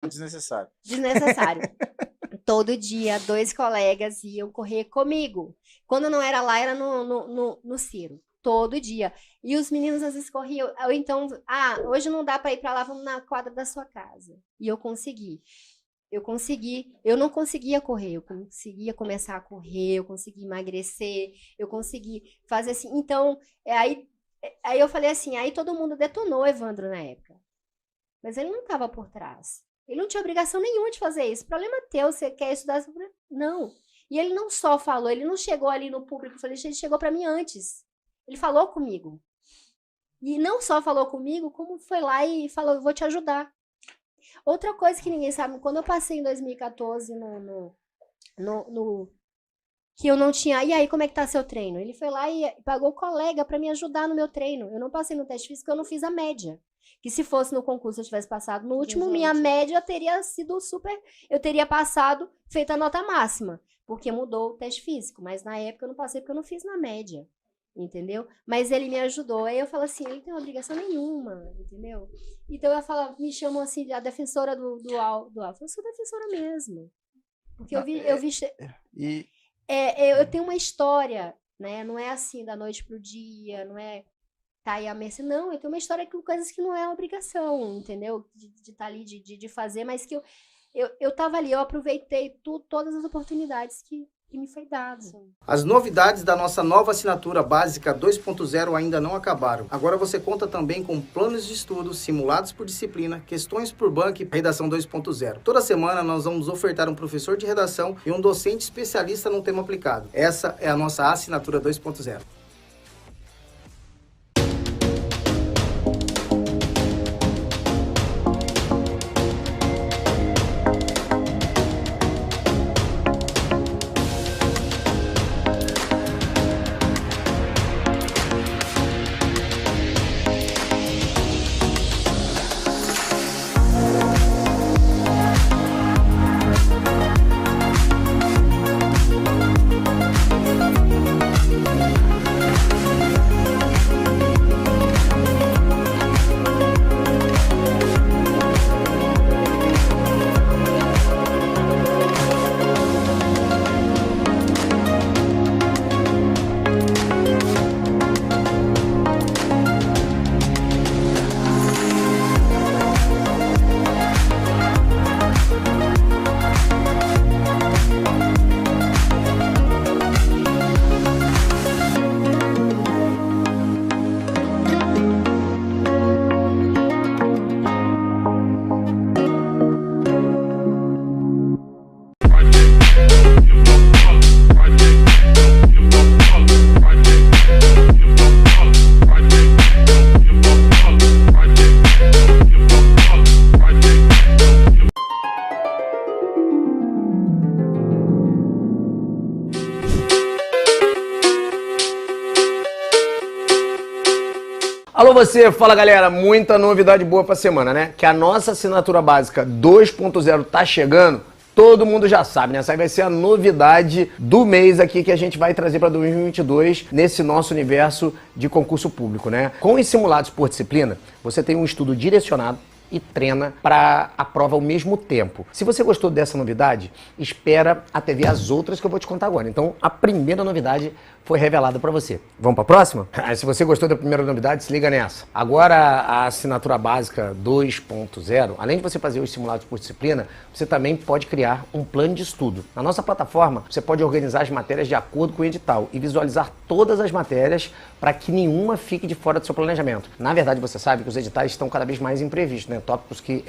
Desnecessário. Desnecessário. Todo dia, 2 colegas iam correr comigo. Quando não era lá, era no Ciro. Todo dia. E os meninos às vezes corriam. Ou então, hoje não dá para ir para lá, vamos na quadra da sua casa. E eu consegui. Eu não conseguia correr, eu conseguia começar a correr, eu consegui emagrecer, eu consegui fazer assim. Então, aí eu falei assim, aí todo mundo detonou o Evandro na época. Mas ele não estava por trás. Ele não tinha obrigação nenhuma de fazer isso. O problema é teu, você quer estudar? Não. E ele não só falou, ele não chegou ali no público, ele chegou para mim antes. Ele falou comigo. E não só falou comigo, como foi lá e falou, eu vou te ajudar. Outra coisa que ninguém sabe, quando eu passei em 2014 que eu não tinha, e aí, como é que tá seu treino? Ele foi lá e pagou colega para me ajudar no meu treino. Eu não passei no teste físico, eu não fiz a média. Que se fosse no concurso eu tivesse passado no último, minha média teria sido super, eu teria passado, feito a nota máxima, porque mudou o teste físico, mas na época eu não passei porque eu não fiz na média. Entendeu? Mas ele me ajudou. Aí eu falo assim, ele não tem obrigação nenhuma, entendeu? Então eu falo, me chamam assim, a defensora do Alfa. Eu sou defensora mesmo. Porque eu vi. Eu tenho uma história, né? Não é assim da noite pro dia, não é tá aí a mercê. Não, eu tenho uma história com coisas que não é obrigação, entendeu? De estar ali, de fazer, mas que eu tava ali, eu aproveitei todas as oportunidades que me foi dado. As novidades da nossa nova assinatura básica 2.0 ainda não acabaram. Agora você conta também com planos de estudo, simulados por disciplina, questões por banco e redação 2.0. Toda semana nós vamos ofertar um professor de redação e um docente especialista no tema aplicado. Essa é a nossa assinatura 2.0. Alô você, fala galera, muita novidade boa pra semana, né? Que a nossa assinatura básica 2.0 tá chegando, todo mundo já sabe, né? Essa aí vai ser a novidade do mês aqui que a gente vai trazer para 2022 nesse nosso universo de concurso público, né? Com os simulados por disciplina, você tem um estudo direcionado e treina para a prova ao mesmo tempo. Se você gostou dessa novidade, espera até ver as outras que eu vou te contar agora. Então, a primeira novidade foi revelada para você. Vamos para a próxima? Se você gostou da primeira novidade, se liga nessa. Agora, a assinatura básica 2.0, além de você fazer os simulados por disciplina, você também pode criar um plano de estudo. Na nossa plataforma, você pode organizar as matérias de acordo com o edital e visualizar todas as matérias para que nenhuma fique de fora do seu planejamento. Na verdade, você sabe que os editais estão cada vez mais imprevistos, né? Tópicos que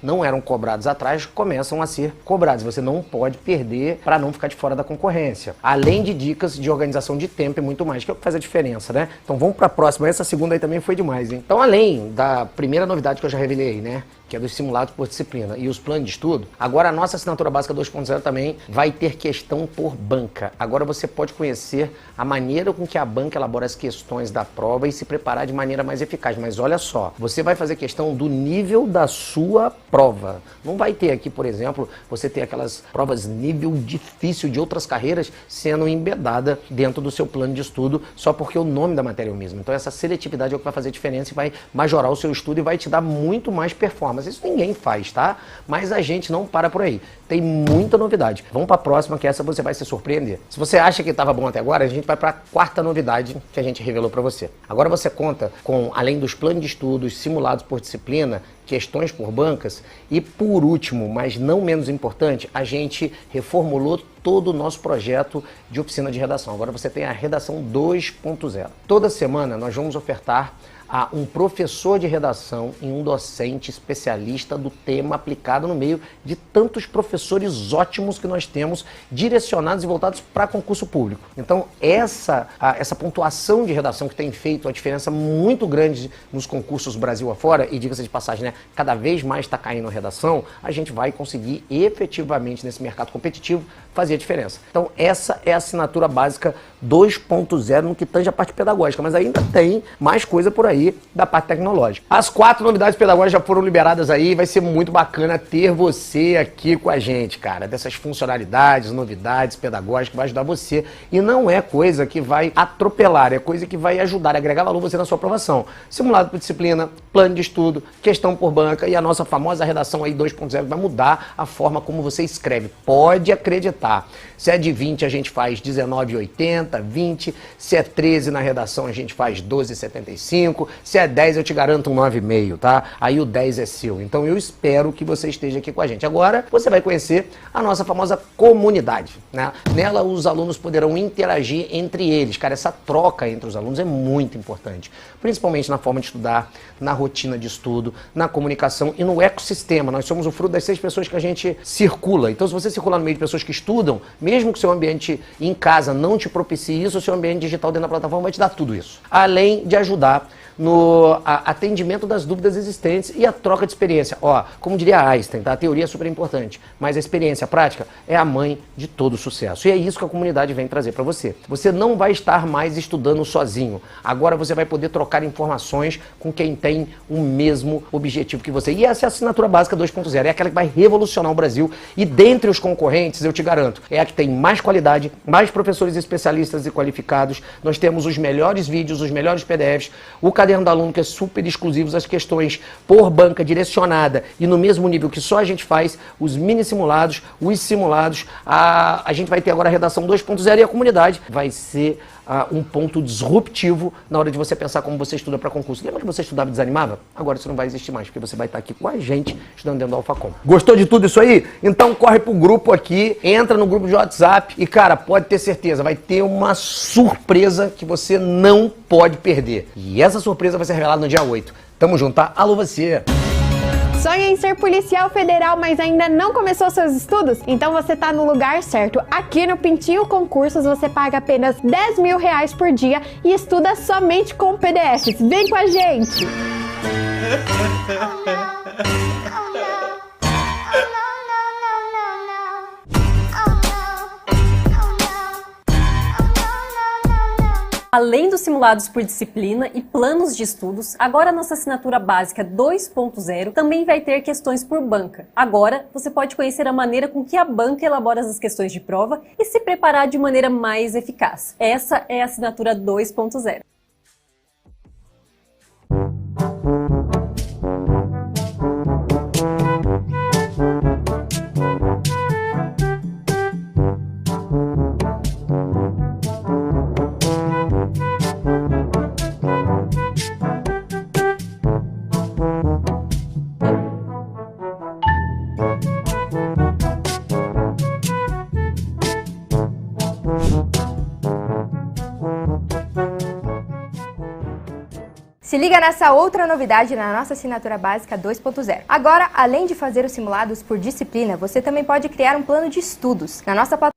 não eram cobrados atrás começam a ser cobrados. Você não pode perder para não ficar de fora da concorrência. Além de dicas de organização de tempo e muito mais, que é o que faz a diferença, né? Então vamos para a próxima. Essa segunda aí também foi demais, hein? Então, além da primeira novidade que eu já revelei, né? Que é dos simulados por disciplina e os planos de estudo, agora a nossa assinatura básica 2.0 também vai ter questão por banca. Agora você pode conhecer a maneira com que a banca elabora as questões da prova e se preparar de maneira mais eficaz. Mas olha só, você vai fazer questão do nível da sua prova. Não vai ter aqui, por exemplo, você ter aquelas provas nível difícil de outras carreiras sendo embedada dentro do seu plano de estudo só porque o nome da matéria é o mesmo. Então essa seletividade é o que vai fazer diferença e vai majorar o seu estudo e vai te dar muito mais performance. mas isso ninguém faz, tá? Mas a gente não para por aí. Tem muita novidade. Vamos para a próxima, que essa você vai se surpreender. Se você acha que estava bom até agora, a gente vai para a quarta novidade que a gente revelou para você. Agora você conta com, além dos planos de estudos simulados por disciplina, questões por bancas e, por último, mas não menos importante, a gente reformulou todo o nosso projeto de oficina de redação. Agora você tem a redação 2.0. Toda semana nós vamos ofertar a um professor de redação e um docente especialista do tema aplicado no meio de tantos professores ótimos que nós temos, direcionados e voltados para concurso público. Então, essa pontuação de redação que tem feito a diferença muito grande nos concursos Brasil afora, e diga-se de passagem, né, cada vez mais está caindo a redação, a gente vai conseguir efetivamente nesse mercado competitivo fazer a diferença. Então, essa é a assinatura básica 2.0 no que tange a parte pedagógica, mas ainda tem mais coisa por aí da parte tecnológica. As 4 novidades pedagógicas já foram liberadas aí, vai ser muito bacana ter você aqui com a gente, cara, dessas funcionalidades, novidades pedagógicas que vai ajudar você, e não é coisa que vai atropelar, é coisa que vai ajudar a agregar valor você na sua aprovação. Simulado por disciplina, plano de estudo, questão por banca e a nossa famosa redação aí 2.0 vai mudar a forma como você escreve. Pode acreditar. Se é de 20 a gente faz 19,80, 20, se é 13 na redação a gente faz 12,75, se é 10 eu te garanto um 9,5, tá? Aí o 10 é seu. Então eu espero que você esteja aqui com a gente. Agora você vai conhecer a nossa famosa comunidade, né? Nela os alunos poderão interagir entre eles. Cara, essa troca entre os alunos é muito importante, principalmente na forma de estudar, na rotina de estudo, na comunicação e no ecossistema. Nós somos o fruto das 6 pessoas que a gente circula. Então se você circular no meio de pessoas que estudam, mesmo que o seu ambiente em casa não te propicie isso, o seu ambiente digital dentro da plataforma vai te dar tudo isso. Além de ajudar no atendimento das dúvidas existentes e a troca de experiência. Ó, como diria Einstein, tá? A teoria é super importante, mas a experiência prática é a mãe de todo sucesso. E é isso que a comunidade vem trazer para você. Você não vai estar mais estudando sozinho. Agora você vai poder trocar informações com quem tem o mesmo objetivo que você. E essa é a assinatura básica 2.0. É aquela que vai revolucionar o Brasil. E dentre os concorrentes, eu te garanto, é a que tem mais qualidade, mais professores especialistas e qualificados. Nós temos os melhores vídeos, os melhores PDFs, o caderno do aluno que é super exclusivo, as questões por banca direcionada e no mesmo nível que só a gente faz, os mini simulados, os simulados, a gente vai ter agora a redação 2.0 e a comunidade vai ser um ponto disruptivo na hora de você pensar como você estuda para concurso. Lembra que você estudava e desanimava? Agora isso não vai existir mais, porque você vai estar aqui com a gente estudando dentro do Alphacom. Gostou de tudo isso aí? Então corre pro grupo aqui, entra no grupo de WhatsApp e, cara, pode ter certeza, vai ter uma surpresa que você não pode perder. E essa surpresa vai ser revelada no dia 8. Tamo junto, tá? Alô você! Sonha em ser policial federal, mas ainda não começou seus estudos? Então você tá no lugar certo. Aqui no Pintinho Concursos você paga apenas R$10.000 por dia e estuda somente com PDFs. Vem com a gente! Além dos simulados por disciplina e planos de estudos, agora a nossa assinatura básica 2.0 também vai ter questões por banca. Agora você pode conhecer a maneira com que a banca elabora as questões de prova e se preparar de maneira mais eficaz. Essa é a assinatura 2.0. Se liga nessa outra novidade na nossa assinatura básica 2.0. Agora, além de fazer os simulados por disciplina, você também pode criar um plano de estudos. Na nossa plataforma.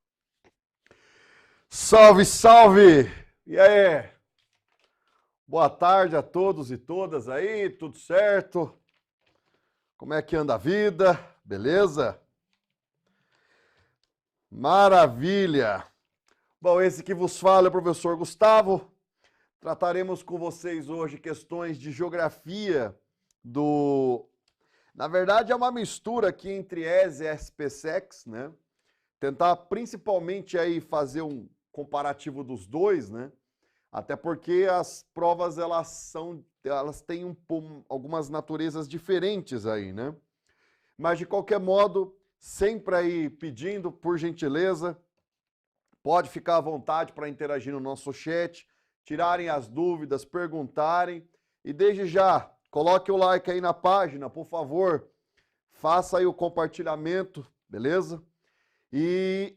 Salve, salve! E aí? Boa tarde a todos e todas aí, tudo certo? Como é que anda a vida? Beleza? Maravilha! Bom, esse que vos fala é o professor Gustavo. Trataremos com vocês hoje questões de geografia Na verdade, é uma mistura aqui entre ESE e SPSEC, né? Tentar principalmente aí fazer um comparativo dos dois, né? Até porque as provas elas têm algumas naturezas diferentes aí, né? Mas de qualquer modo, sempre aí pedindo, por gentileza, pode ficar à vontade para interagir no nosso chat, tirarem as dúvidas, perguntarem. E desde já, coloque o like aí na página, por favor. Faça aí o compartilhamento, beleza? E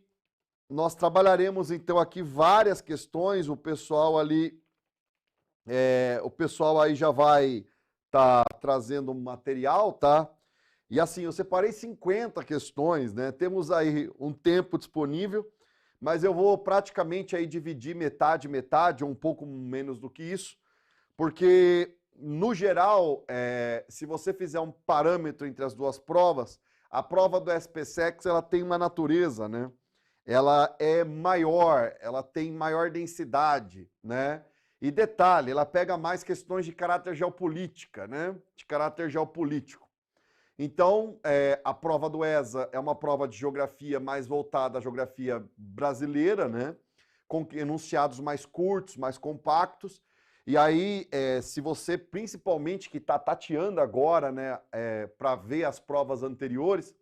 nós trabalharemos então aqui várias questões. O pessoal ali, aí já vai estar trazendo material, tá? E assim, eu separei 50 questões, né? Temos aí um tempo disponível, mas eu vou praticamente aí dividir metade, ou um pouco menos do que isso, porque, no geral, se você fizer um parâmetro entre as duas provas, a prova do SPSEX, ela tem uma natureza, né? Ela é maior, ela tem maior densidade, né? E detalhe, ela pega mais questões de caráter geopolítica, né? De caráter geopolítico. Então, a prova do ESA é uma prova de geografia mais voltada à geografia brasileira, né? Com enunciados mais curtos, mais compactos. E aí, se você, principalmente que está tateando agora, né, para ver as provas anteriores,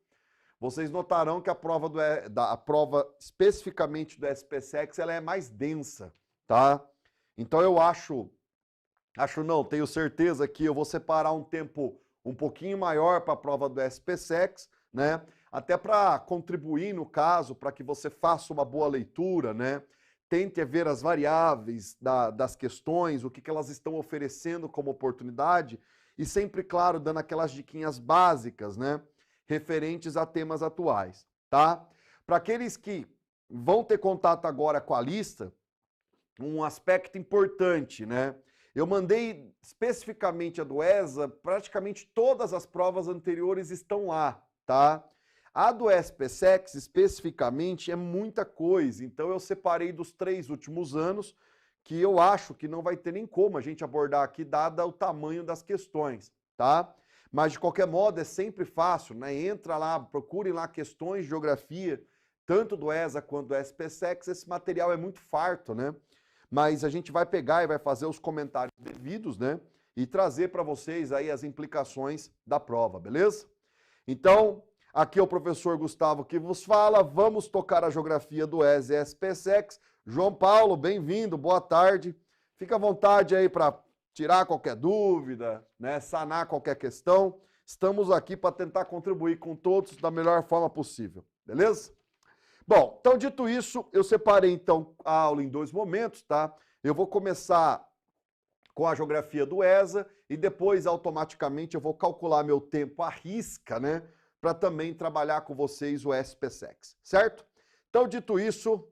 vocês notarão que a prova especificamente do SPSEX, ela é mais densa, tá? Então eu tenho certeza que eu vou separar um tempo um pouquinho maior para a prova do SPSEX, né? Até para contribuir, no caso, para que você faça uma boa leitura, né? Tente ver as variáveis das questões, o que elas estão oferecendo como oportunidade e sempre, claro, dando aquelas diquinhas básicas, né? Referentes a temas atuais, tá? Para aqueles que vão ter contato agora com a lista, um aspecto importante, né? Eu mandei especificamente a do ESA, praticamente todas as provas anteriores estão lá, tá? A do SPSEX, especificamente, é muita coisa, então eu separei dos 3 últimos anos, que eu acho que não vai ter nem como a gente abordar aqui, dada o tamanho das questões, tá? Mas, de qualquer modo, é sempre fácil, né? Entra lá, procurem lá questões de geografia, tanto do ESA quanto do SPSEX, esse material é muito farto, né? Mas a gente vai pegar e vai fazer os comentários devidos, né? E trazer para vocês aí as implicações da prova, beleza? Então, aqui é o professor Gustavo que vos fala. Vamos tocar a geografia do ESA e SPSEX. João Paulo, bem-vindo, boa tarde. Fica à vontade aí para tirar qualquer dúvida, né? Sanar qualquer questão. Estamos aqui para tentar contribuir com todos da melhor forma possível, beleza? Bom, então dito isso, eu separei então a aula em 2 momentos, tá? Eu vou começar com a geografia do ESA e depois automaticamente eu vou calcular meu tempo à risca, né? Para também trabalhar com vocês o SPSEX, certo? Então dito isso,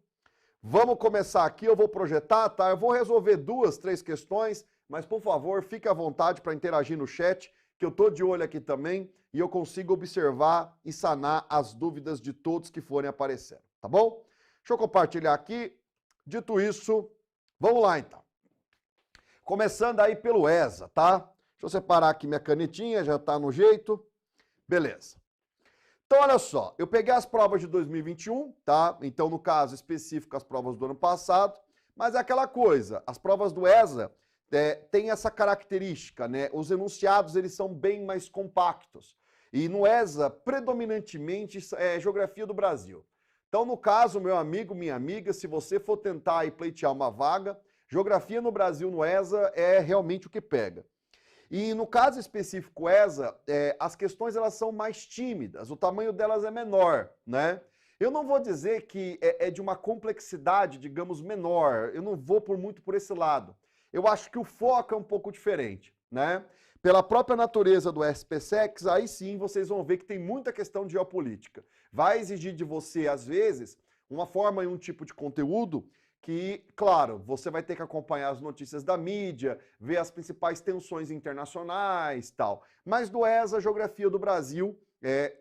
vamos começar aqui, eu vou projetar, tá? Eu vou resolver 2, 3 questões, mas por favor, fique à vontade para interagir no chat, que eu estou de olho aqui também e eu consigo observar e sanar as dúvidas de todos que forem aparecendo, tá bom? Deixa eu compartilhar aqui. Dito isso, vamos lá então. Começando aí pelo ESA, tá? Deixa eu separar aqui minha canetinha, já tá no jeito. Beleza. Então, olha só, eu peguei as provas de 2021, tá? Então, no caso específico, as provas do ano passado, mas é aquela coisa, as provas do ESA tem essa característica, né? Os enunciados, eles são bem mais compactos. E no ESA, predominantemente, é geografia do Brasil. Então, no caso, meu amigo, minha amiga, se você for tentar aí pleitear uma vaga, geografia no Brasil no ESA é realmente o que pega. E no caso específico ESA, as questões elas são mais tímidas, o tamanho delas é menor, né? Eu não vou dizer que é de uma complexidade, digamos, menor, eu não vou muito por esse lado. Eu acho que o foco é um pouco diferente, né? Pela própria natureza do SPSEX, aí sim vocês vão ver que tem muita questão de geopolítica. Vai exigir de você, às vezes, uma forma e um tipo de conteúdo que, claro, você vai ter que acompanhar as notícias da mídia, ver as principais tensões internacionais e tal. Mas do ESA, Geografia do Brasil,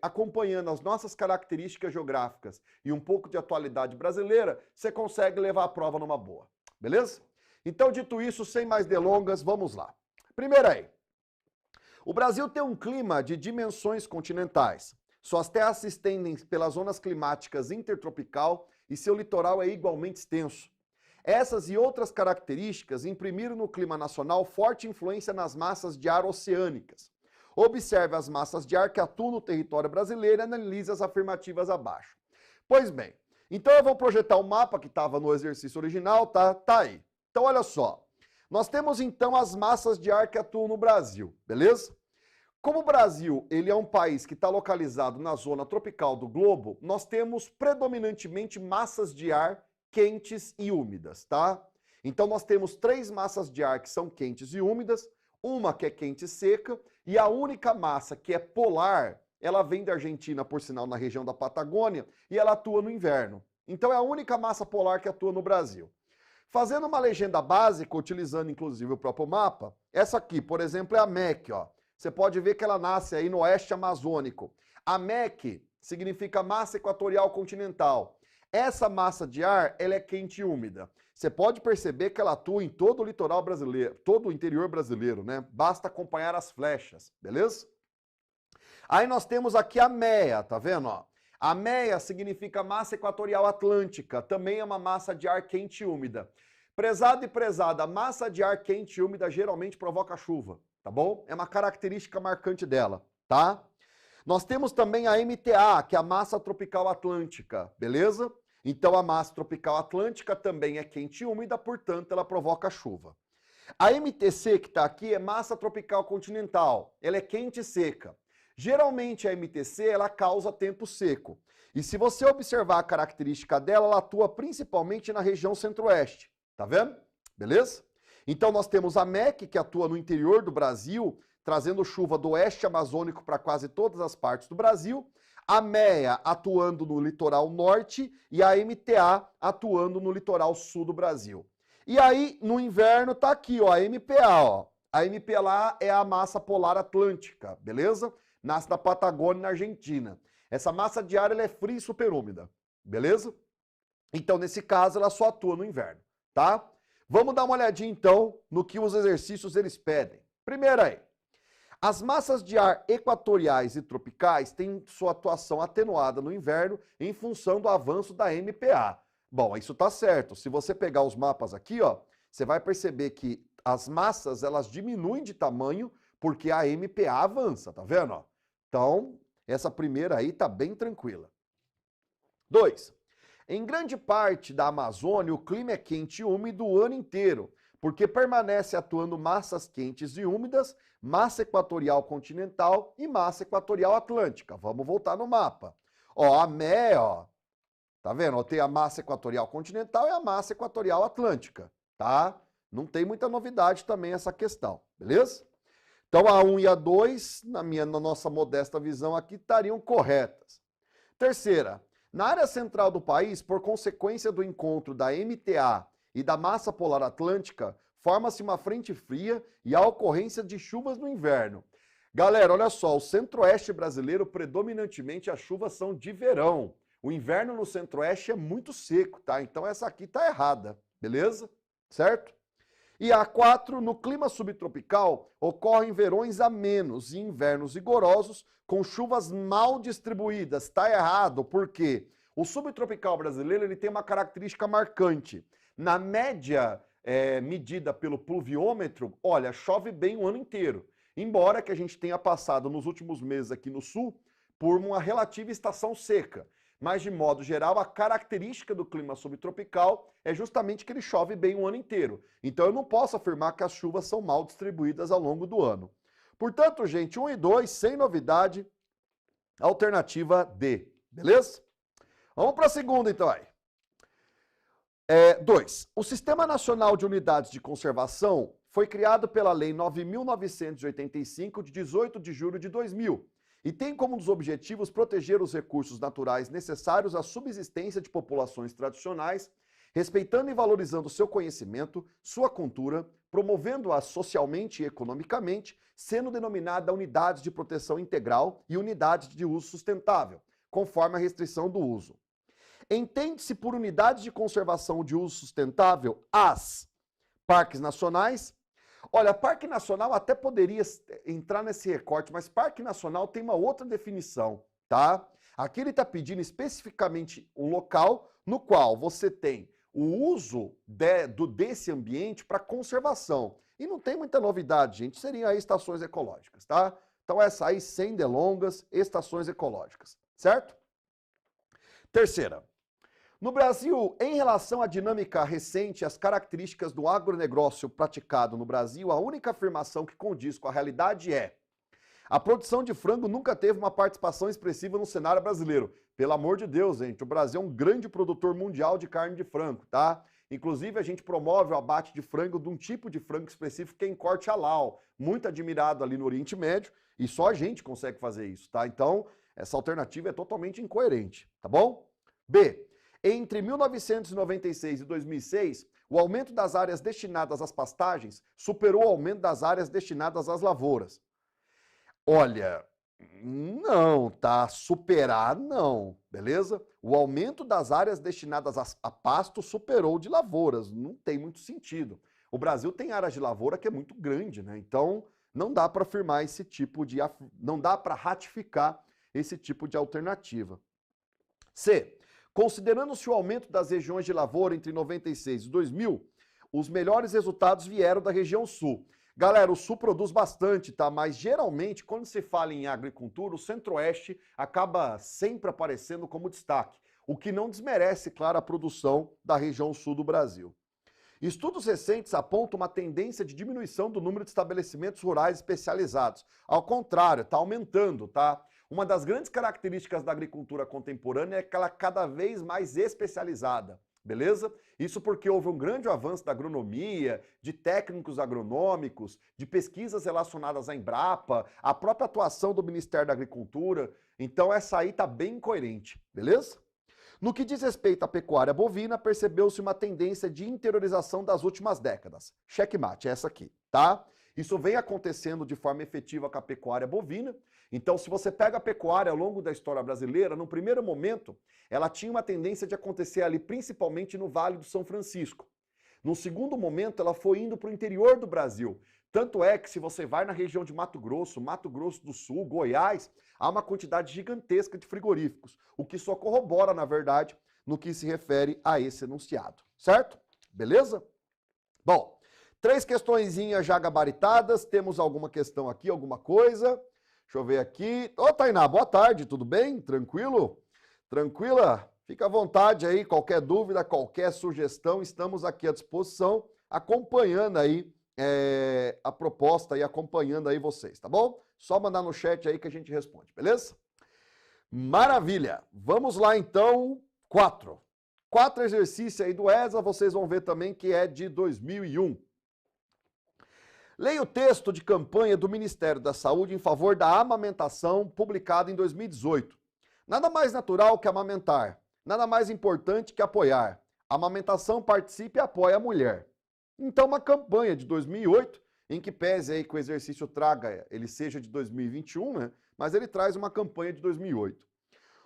acompanhando as nossas características geográficas e um pouco de atualidade brasileira, você consegue levar a prova numa boa, beleza? Então, dito isso, sem mais delongas, vamos lá. Primeiro aí, o Brasil tem um clima de dimensões continentais. Suas terras se estendem pelas zonas climáticas intertropical e seu litoral é igualmente extenso. Essas e outras características imprimiram no clima nacional forte influência nas massas de ar oceânicas. Observe as massas de ar que atuam no território brasileiro e analise as afirmativas abaixo. Pois bem, então eu vou projetar o mapa que estava no exercício original, tá aí. Então olha só, nós temos então as massas de ar que atuam no Brasil, beleza? Como o Brasil ele é um país que está localizado na zona tropical do globo, nós temos predominantemente massas de ar quentes e úmidas, tá? Então nós temos 3 massas de ar que são quentes e úmidas, uma que é quente e seca, e a única massa que é polar, ela vem da Argentina, por sinal, na região da Patagônia, e ela atua no inverno. Então é a única massa polar que atua no Brasil. Fazendo uma legenda básica, utilizando inclusive o próprio mapa, essa aqui, por exemplo, é a MEC, ó. Você pode ver que ela nasce aí no oeste amazônico. A MEC significa massa equatorial continental. Essa massa de ar, ela é quente e úmida. Você pode perceber que ela atua em todo o litoral brasileiro, todo o interior brasileiro, né? Basta acompanhar as flechas, beleza? Aí nós temos aqui a MEA, tá vendo, ó? A MEA significa massa equatorial atlântica, também é uma massa de ar quente e úmida. Prezado e prezada, a massa de ar quente e úmida geralmente provoca chuva, tá bom? É uma característica marcante dela, tá? Nós temos também a MTA, que é a massa tropical atlântica, beleza? Então a massa tropical atlântica também é quente e úmida, portanto ela provoca chuva. A MTC que está aqui é massa tropical continental, ela é quente e seca. Geralmente a MTC ela causa tempo seco. E se você observar a característica dela, ela atua principalmente na região centro-oeste, tá vendo? Beleza? Então nós temos a MEC que atua no interior do Brasil, trazendo chuva do oeste amazônico para quase todas as partes do Brasil, a MEA atuando no litoral norte e a MTA atuando no litoral sul do Brasil. E aí, no inverno, tá aqui, ó, a MPA, ó. A MPA é a massa polar atlântica, beleza? Nasce na Patagônia, na Argentina. Essa massa de ar ela é fria e superúmida, beleza? Então, nesse caso, ela só atua no inverno, tá? Vamos dar uma olhadinha, então, no que os exercícios eles pedem. Primeiro aí. As massas de ar equatoriais e tropicais têm sua atuação atenuada no inverno em função do avanço da MPA. Bom, isso tá certo. Se você pegar os mapas aqui, ó, você vai perceber que as massas elas diminuem de tamanho porque a MPA avança, tá vendo? Ó? Então, essa primeira aí tá bem tranquila. 2. Em grande parte da Amazônia, o clima é quente e úmido o ano inteiro, porque permanece atuando massas quentes e úmidas, massa equatorial continental e massa equatorial atlântica. Vamos voltar no mapa. Ó, a ME, ó, tá vendo? Ó, tem a massa equatorial continental e a massa equatorial atlântica, tá? Não tem muita novidade também essa questão, beleza? Então a 1 e a 2, na nossa modesta visão aqui, estariam corretas. Terceira, na área central do país, por consequência do encontro da MTA e da massa polar atlântica, forma-se uma frente fria e a ocorrência de chuvas no inverno. Galera, olha só, o centro-oeste brasileiro, predominantemente, as chuvas são de verão. O inverno no centro-oeste é muito seco, tá? Então essa aqui tá errada, beleza? Certo? E a 4, no clima subtropical, ocorrem verões amenos e invernos rigorosos, com chuvas mal distribuídas. Tá errado, porque o subtropical brasileiro ele tem uma característica marcante. Na média medida pelo pluviômetro, olha, chove bem o ano inteiro. Embora que a gente tenha passado nos últimos meses aqui no sul por uma relativa estação seca. Mas, de modo geral, a característica do clima subtropical é justamente que ele chove bem o ano inteiro. Então, eu não posso afirmar que as chuvas são mal distribuídas ao longo do ano. Portanto, gente, 1 e 2, sem novidade, alternativa D, beleza? Vamos para a segunda, então, aí. 2. O Sistema Nacional de Unidades de Conservação foi criado pela Lei 9.985, de 18 de julho de 2000, e tem como um dos objetivos proteger os recursos naturais necessários à subsistência de populações tradicionais, respeitando e valorizando seu conhecimento, sua cultura, promovendo-a socialmente e economicamente, sendo denominada unidades de proteção integral e unidades de uso sustentável, conforme a restrição do uso. Entende-se por unidades de conservação de uso sustentável as parques nacionais. Olha, Parque Nacional até poderia entrar nesse recorte, mas Parque Nacional tem uma outra definição, tá? Aqui ele está pedindo especificamente um local no qual você tem o uso desse ambiente para conservação. E não tem muita novidade, gente, seriam aí estações ecológicas, tá? Então essa aí, sem delongas, estações ecológicas, certo? Terceira, no Brasil, em relação à dinâmica recente e às características do agronegócio praticado no Brasil, a única afirmação que condiz com a realidade é: a produção de frango nunca teve uma participação expressiva no cenário brasileiro. Pelo amor de Deus, gente, o Brasil é um grande produtor mundial de carne de frango, tá? Inclusive, a gente promove o abate de frango de um tipo de frango específico que é em corte halal, muito admirado ali no Oriente Médio, e só a gente consegue fazer isso, tá? Então, essa alternativa é totalmente incoerente, tá bom? B. Entre 1996 e 2006, o aumento das áreas destinadas às pastagens superou o aumento das áreas destinadas às lavouras. Olha, não, tá? Superar, não, beleza? O aumento das áreas destinadas a pasto superou o de lavouras, não tem muito sentido. O Brasil tem áreas de lavoura que é muito grande, né? Então, não dá para afirmar esse tipo de... não dá para ratificar esse tipo de alternativa. C. Considerando-se o aumento das regiões de lavoura entre 96 e 2000, os melhores resultados vieram da região sul. Galera, o sul produz bastante, tá? Mas geralmente, quando se fala em agricultura, o centro-oeste acaba sempre aparecendo como destaque, o que não desmerece, claro, a produção da região sul do Brasil. Estudos recentes apontam uma tendência de diminuição do número de estabelecimentos rurais especializados. Ao contrário, está aumentando, tá? Uma das grandes características da agricultura contemporânea é que ela é cada vez mais especializada, beleza? Isso porque houve um grande avanço da agronomia, de técnicos agronômicos, de pesquisas relacionadas à Embrapa, a própria atuação do Ministério da Agricultura. Então essa aí está bem coerente, beleza? No que diz respeito à pecuária bovina, percebeu-se uma tendência de interiorização das últimas décadas. Checkmate, essa aqui, tá? Isso vem acontecendo de forma efetiva com a pecuária bovina. Então, se você pega a pecuária ao longo da história brasileira, no primeiro momento, ela tinha uma tendência de acontecer ali, principalmente no Vale do São Francisco. No segundo momento, ela foi indo para o interior do Brasil. Tanto é que se você vai na região de Mato Grosso do Sul, Goiás, há uma quantidade gigantesca de frigoríficos, o que só corrobora, na verdade, no que se refere a esse enunciado. Certo? Beleza? Bom, 3 questõezinhas já gabaritadas. Temos alguma questão aqui, alguma coisa? Deixa eu ver aqui. Ô, Tainá, boa tarde, tudo bem? Tranquilo? Tranquila? Fica à vontade aí, qualquer dúvida, qualquer sugestão, estamos aqui à disposição, acompanhando aí a proposta e acompanhando aí vocês, tá bom? Só mandar no chat aí que a gente responde, beleza? Maravilha! Vamos lá então, 4 exercícios aí do ESA, vocês vão ver também que é de 2001. Leia o texto de campanha do Ministério da Saúde em favor da amamentação, publicado em 2018. Nada mais natural que amamentar, nada mais importante que apoiar. A amamentação participa e apoia a mulher. Então, uma campanha de 2008, em que pese aí que o exercício traga, ele seja de 2021, né? Mas ele traz uma campanha de 2008.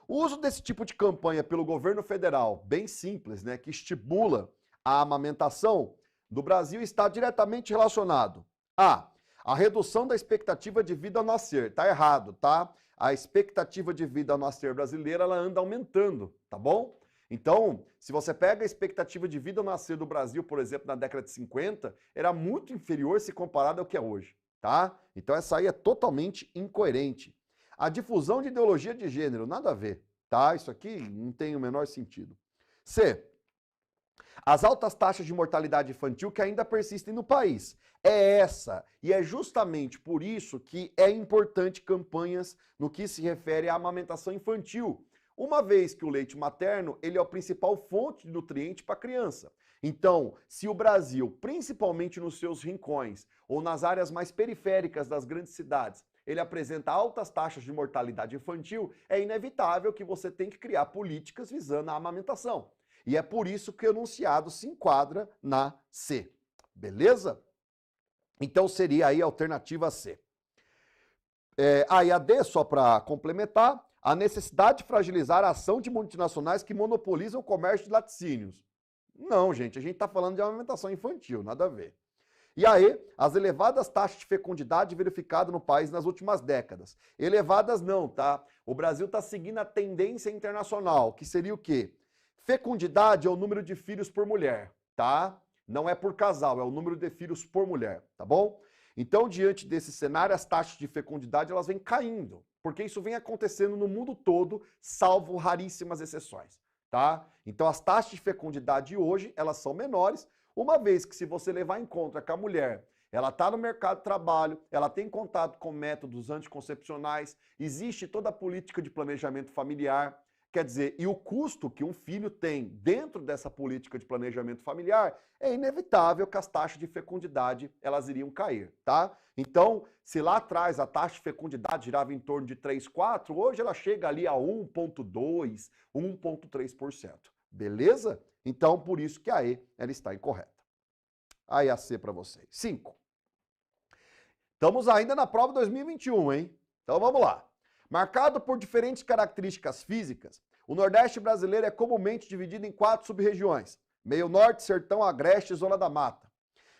O uso desse tipo de campanha pelo governo federal, bem simples, né? Que estimula a amamentação do Brasil, está diretamente relacionado a redução da expectativa de vida ao nascer. Tá errado, tá? A expectativa de vida ao nascer brasileira, ela anda aumentando, tá bom? Então, se você pega a expectativa de vida ao nascer do Brasil, por exemplo, na década de 50, era muito inferior se comparado ao que é hoje, tá? Então essa aí é totalmente incoerente. A difusão de ideologia de gênero, nada a ver, tá? Isso aqui não tem o menor sentido. C. As altas taxas de mortalidade infantil que ainda persistem no país. É essa, e é justamente por isso que é importante campanhas no que se refere à amamentação infantil, uma vez que o leite materno ele é a principal fonte de nutriente para a criança. Então, se o Brasil, principalmente nos seus rincões ou nas áreas mais periféricas das grandes cidades, ele apresenta altas taxas de mortalidade infantil, é inevitável que você tenha que criar políticas visando a amamentação. E é por isso que o enunciado se enquadra na C. Beleza? Então seria aí a alternativa C. E a D, só para complementar, a necessidade de fragilizar a ação de multinacionais que monopolizam o comércio de laticínios. Não, gente, a gente está falando de amamentação infantil, nada a ver. E aí, as elevadas taxas de fecundidade verificadas no país nas últimas décadas. Elevadas não, tá? O Brasil está seguindo a tendência internacional, que seria o quê? Fecundidade é o número de filhos por mulher, tá? Não é por casal, é o número de filhos por mulher, tá bom? Então, diante desse cenário, as taxas de fecundidade elas vêm caindo, porque isso vem acontecendo no mundo todo, salvo raríssimas exceções, tá? Então, as taxas de fecundidade hoje, elas são menores, uma vez que se você levar em conta que a mulher, ela está no mercado de trabalho, ela tem contato com métodos anticoncepcionais, existe toda a política de planejamento familiar, quer dizer, e o custo que um filho tem dentro dessa política de planejamento familiar, é inevitável que as taxas de fecundidade elas iriam cair, tá? Então, se lá atrás a taxa de fecundidade girava em torno de 3, 4, hoje ela chega ali a 1,2, 1,3%. Beleza? Então, por isso que a E ela está incorreta. Aí a C para vocês. 5. Estamos ainda na prova 2021, hein? Então vamos lá. Marcado por diferentes características físicas, o Nordeste brasileiro é comumente dividido em 4 sub-regiões: Meio Norte, Sertão, Agreste e Zona da Mata.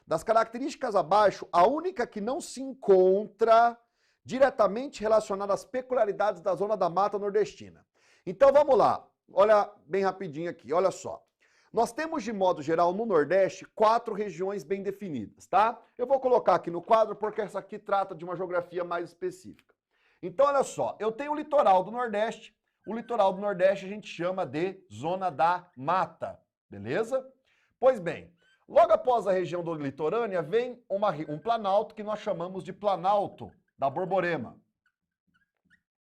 Das características abaixo, a única que não se encontra diretamente relacionada às peculiaridades da Zona da Mata nordestina. Então vamos lá, olha bem rapidinho aqui, olha só. Nós temos, de modo geral, no Nordeste, 4 regiões bem definidas, tá? Eu vou colocar aqui no quadro porque essa aqui trata de uma geografia mais específica. Então, olha só, eu tenho o litoral do Nordeste. O litoral do Nordeste a gente chama de Zona da Mata, beleza? Pois bem, logo após a região do litorânea vem um planalto que nós chamamos de Planalto da Borborema,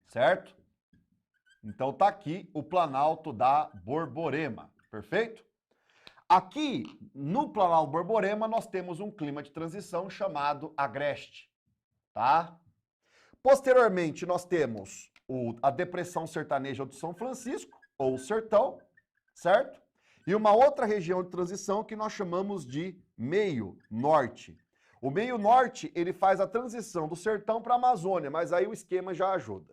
certo? Então tá aqui o Planalto da Borborema, perfeito? Aqui no Planalto Borborema nós temos um clima de transição chamado Agreste, tá? Posteriormente, nós temos a Depressão Sertaneja do São Francisco, ou Sertão, certo? E uma outra região de transição que nós chamamos de Meio Norte. O Meio Norte, ele faz a transição do Sertão para a Amazônia, mas aí o esquema já ajuda.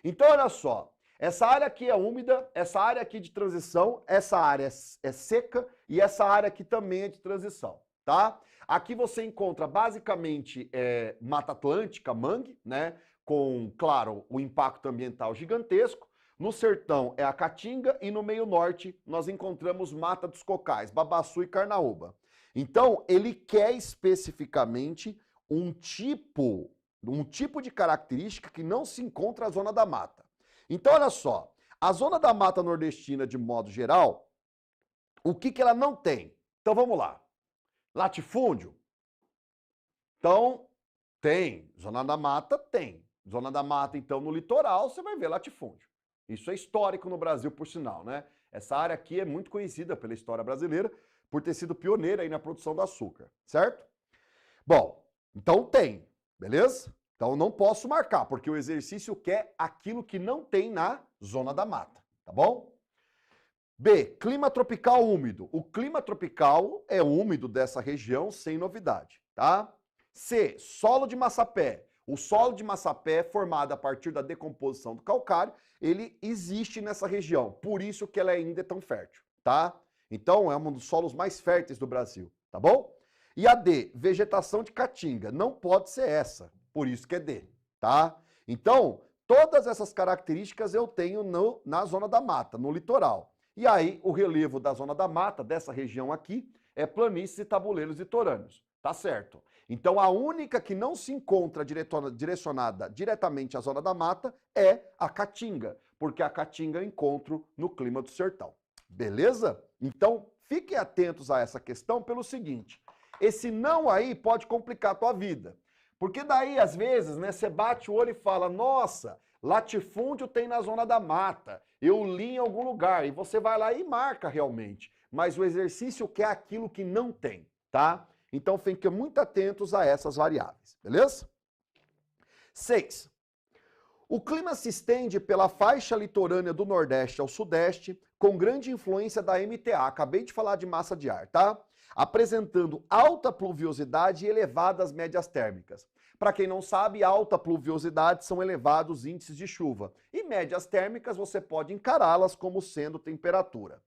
Então, olha só, essa área aqui é úmida, essa área aqui de transição, essa área é seca e essa área aqui também é de transição, tá? Aqui você encontra basicamente Mata Atlântica, mangue, né? Com, claro, o impacto ambiental gigantesco. No sertão é a Caatinga e no meio norte nós encontramos Mata dos Cocais, Babaçu e Carnaúba. Então, ele quer especificamente um tipo de característica que não se encontra na Zona da Mata. Então, olha só, a Zona da Mata nordestina, de modo geral, o que ela não tem? Então, vamos lá. Latifúndio? Então, tem. Zona da Mata tem. Zona da Mata, então, no litoral, você vai ver latifúndio. Isso é histórico no Brasil, por sinal, né? Essa área aqui é muito conhecida pela história brasileira por ter sido pioneira aí na produção do açúcar, certo? Bom, então tem, beleza? Então não posso marcar, porque o exercício quer aquilo que não tem na Zona da Mata, tá bom? B, clima tropical úmido. O clima tropical é úmido dessa região, sem novidade, tá? C, solo de massapé. O solo de massapé, formado a partir da decomposição do calcário, ele existe nessa região, por isso que ela ainda é tão fértil, tá? Então é um dos solos mais férteis do Brasil, tá bom? E a D, vegetação de caatinga, não pode ser essa, por isso que é D, tá? Então, todas essas características eu tenho na Zona da Mata, no litoral. E aí, o relevo da Zona da Mata, dessa região aqui, é planícies e tabuleiros litorâneos. Tá certo. Então, a única que não se encontra direcionada diretamente à Zona da Mata é a Caatinga, porque a Caatinga eu encontro no clima do sertão. Beleza? Então, fiquem atentos a essa questão pelo seguinte, esse não aí pode complicar a tua vida. Porque daí, às vezes, né, você bate o olho e fala, nossa, latifúndio tem na Zona da Mata, eu li em algum lugar, e você vai lá e marca realmente. Mas o exercício quer aquilo que não tem, tá? Então, fiquem muito atentos a essas variáveis, beleza? 6. O clima se estende pela faixa litorânea do Nordeste ao Sudeste, com grande influência da MTA, acabei de falar de massa de ar, tá? Apresentando alta pluviosidade e elevadas médias térmicas. Para quem não sabe, alta pluviosidade são elevados índices de chuva, e médias térmicas você pode encará-las como sendo temperatura.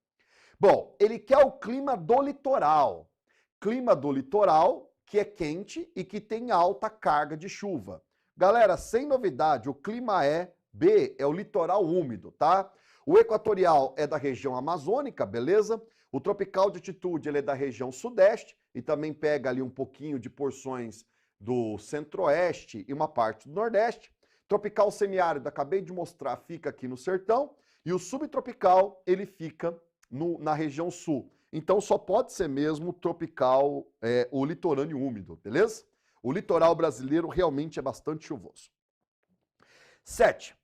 Bom, ele quer o clima do litoral. Clima do litoral, que é quente e que tem alta carga de chuva. Galera, sem novidade, o clima é B, é o litoral úmido, tá? O equatorial é da região amazônica, beleza? O tropical de altitude ele é da região sudeste e também pega ali um pouquinho de porções do centro-oeste e uma parte do nordeste. Tropical semiárido, acabei de mostrar, fica aqui no sertão. E o subtropical, ele fica na região sul. Então só pode ser mesmo tropical, o litorâneo úmido, beleza? O litoral brasileiro realmente é bastante chuvoso. 7.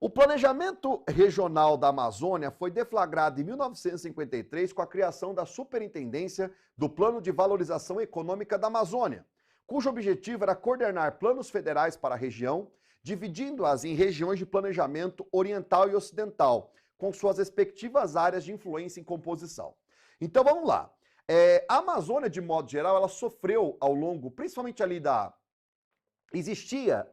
O planejamento regional da Amazônia foi deflagrado em 1953 com a criação da Superintendência do Plano de Valorização Econômica da Amazônia, cujo objetivo era coordenar planos federais para a região, dividindo-as em regiões de planejamento oriental e ocidental, com suas respectivas áreas de influência em composição. Então vamos lá. A Amazônia, de modo geral, ela sofreu ao longo, principalmente ali existia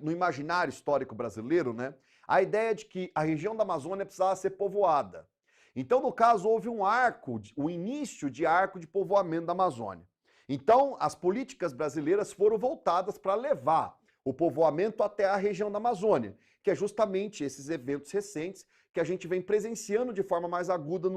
no imaginário histórico brasileiro, né, a ideia de que a região da Amazônia precisava ser povoada. Então, no caso, houve o início de arco de povoamento da Amazônia. Então, as políticas brasileiras foram voltadas para levar o povoamento até a região da Amazônia, que é justamente esses eventos recentes que a gente vem presenciando de forma mais aguda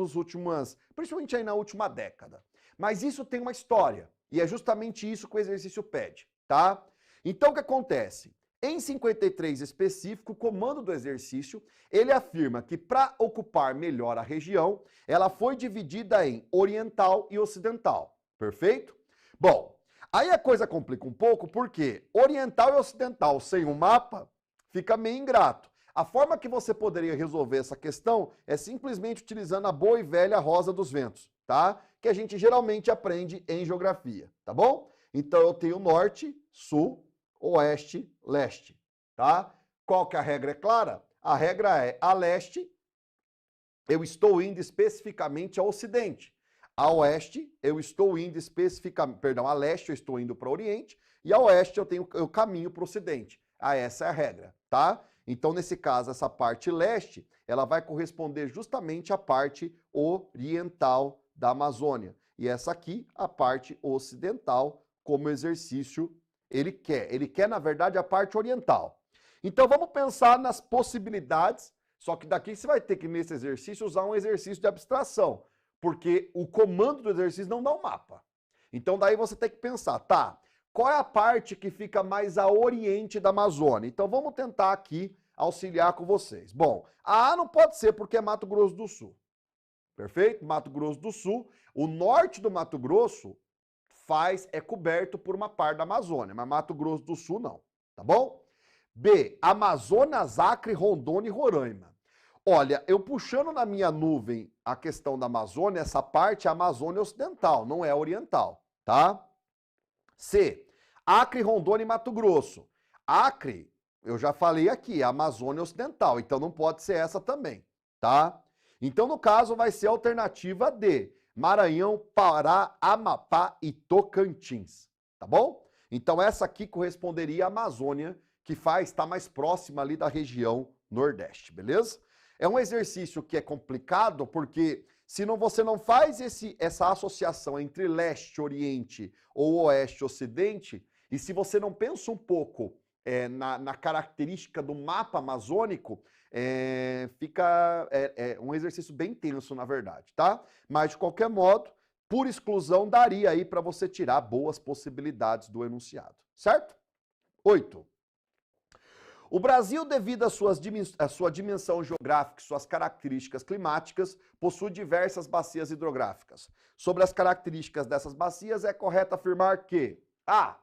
principalmente aí na última década. Mas isso tem uma história, e é justamente isso que o exercício pede, tá? Então, o que acontece? Em 53 específico, o comando do exercício, ele afirma que para ocupar melhor a região, ela foi dividida em oriental e ocidental, perfeito? Bom, aí a coisa complica um pouco, porque oriental e ocidental sem um mapa fica meio ingrato. A forma que você poderia resolver essa questão é simplesmente utilizando a boa e velha rosa dos ventos, tá? Que a gente geralmente aprende em geografia, tá bom? Então eu tenho norte, sul, oeste, leste, tá? Qual que é a regra? É clara? A regra é, a leste, eu estou indo especificamente ao ocidente. A oeste, eu estou indo especificamente, a leste eu estou indo para o oriente, e a oeste eu caminho para o ocidente. Essa é a regra, tá? Então, nesse caso, essa parte leste, ela vai corresponder justamente à parte oriental da Amazônia. E essa aqui, a parte ocidental, como exercício ele quer, na verdade, a parte oriental. Então, vamos pensar nas possibilidades, só que daqui você vai ter que, nesse exercício, usar um exercício de abstração, porque o comando do exercício não dá um mapa. Então, daí você tem que pensar, tá, qual é a parte que fica mais a oriente da Amazônia? Então, vamos tentar aqui auxiliar com vocês. Bom, a A não pode ser porque é Mato Grosso do Sul. Perfeito? Mato Grosso do Sul. O norte do Mato Grosso é coberto por uma parte da Amazônia, mas Mato Grosso do Sul não, tá bom? B, Amazonas, Acre, Rondônia e Roraima. Olha, eu puxando na minha nuvem a questão da Amazônia, essa parte é a Amazônia Ocidental, não é oriental, tá? C, Acre, Rondônia e Mato Grosso. Acre, eu já falei aqui, é a Amazônia Ocidental, então não pode ser essa também, tá? Então, no caso, vai ser a alternativa D, Maranhão, Pará, Amapá e Tocantins, tá bom? Então essa aqui corresponderia à Amazônia, que está mais próxima ali da região Nordeste, beleza? É um exercício que é complicado, porque você não faz essa associação entre leste, oriente ou oeste, ocidente, e se você não pensa um pouco na característica do mapa amazônico, fica um exercício bem tenso, na verdade, tá? Mas, de qualquer modo, por exclusão, daria aí para você tirar boas possibilidades do enunciado, certo? 8. O Brasil, devido à sua dimensão geográfica e suas características climáticas, possui diversas bacias hidrográficas. Sobre as características dessas bacias, é correto afirmar que a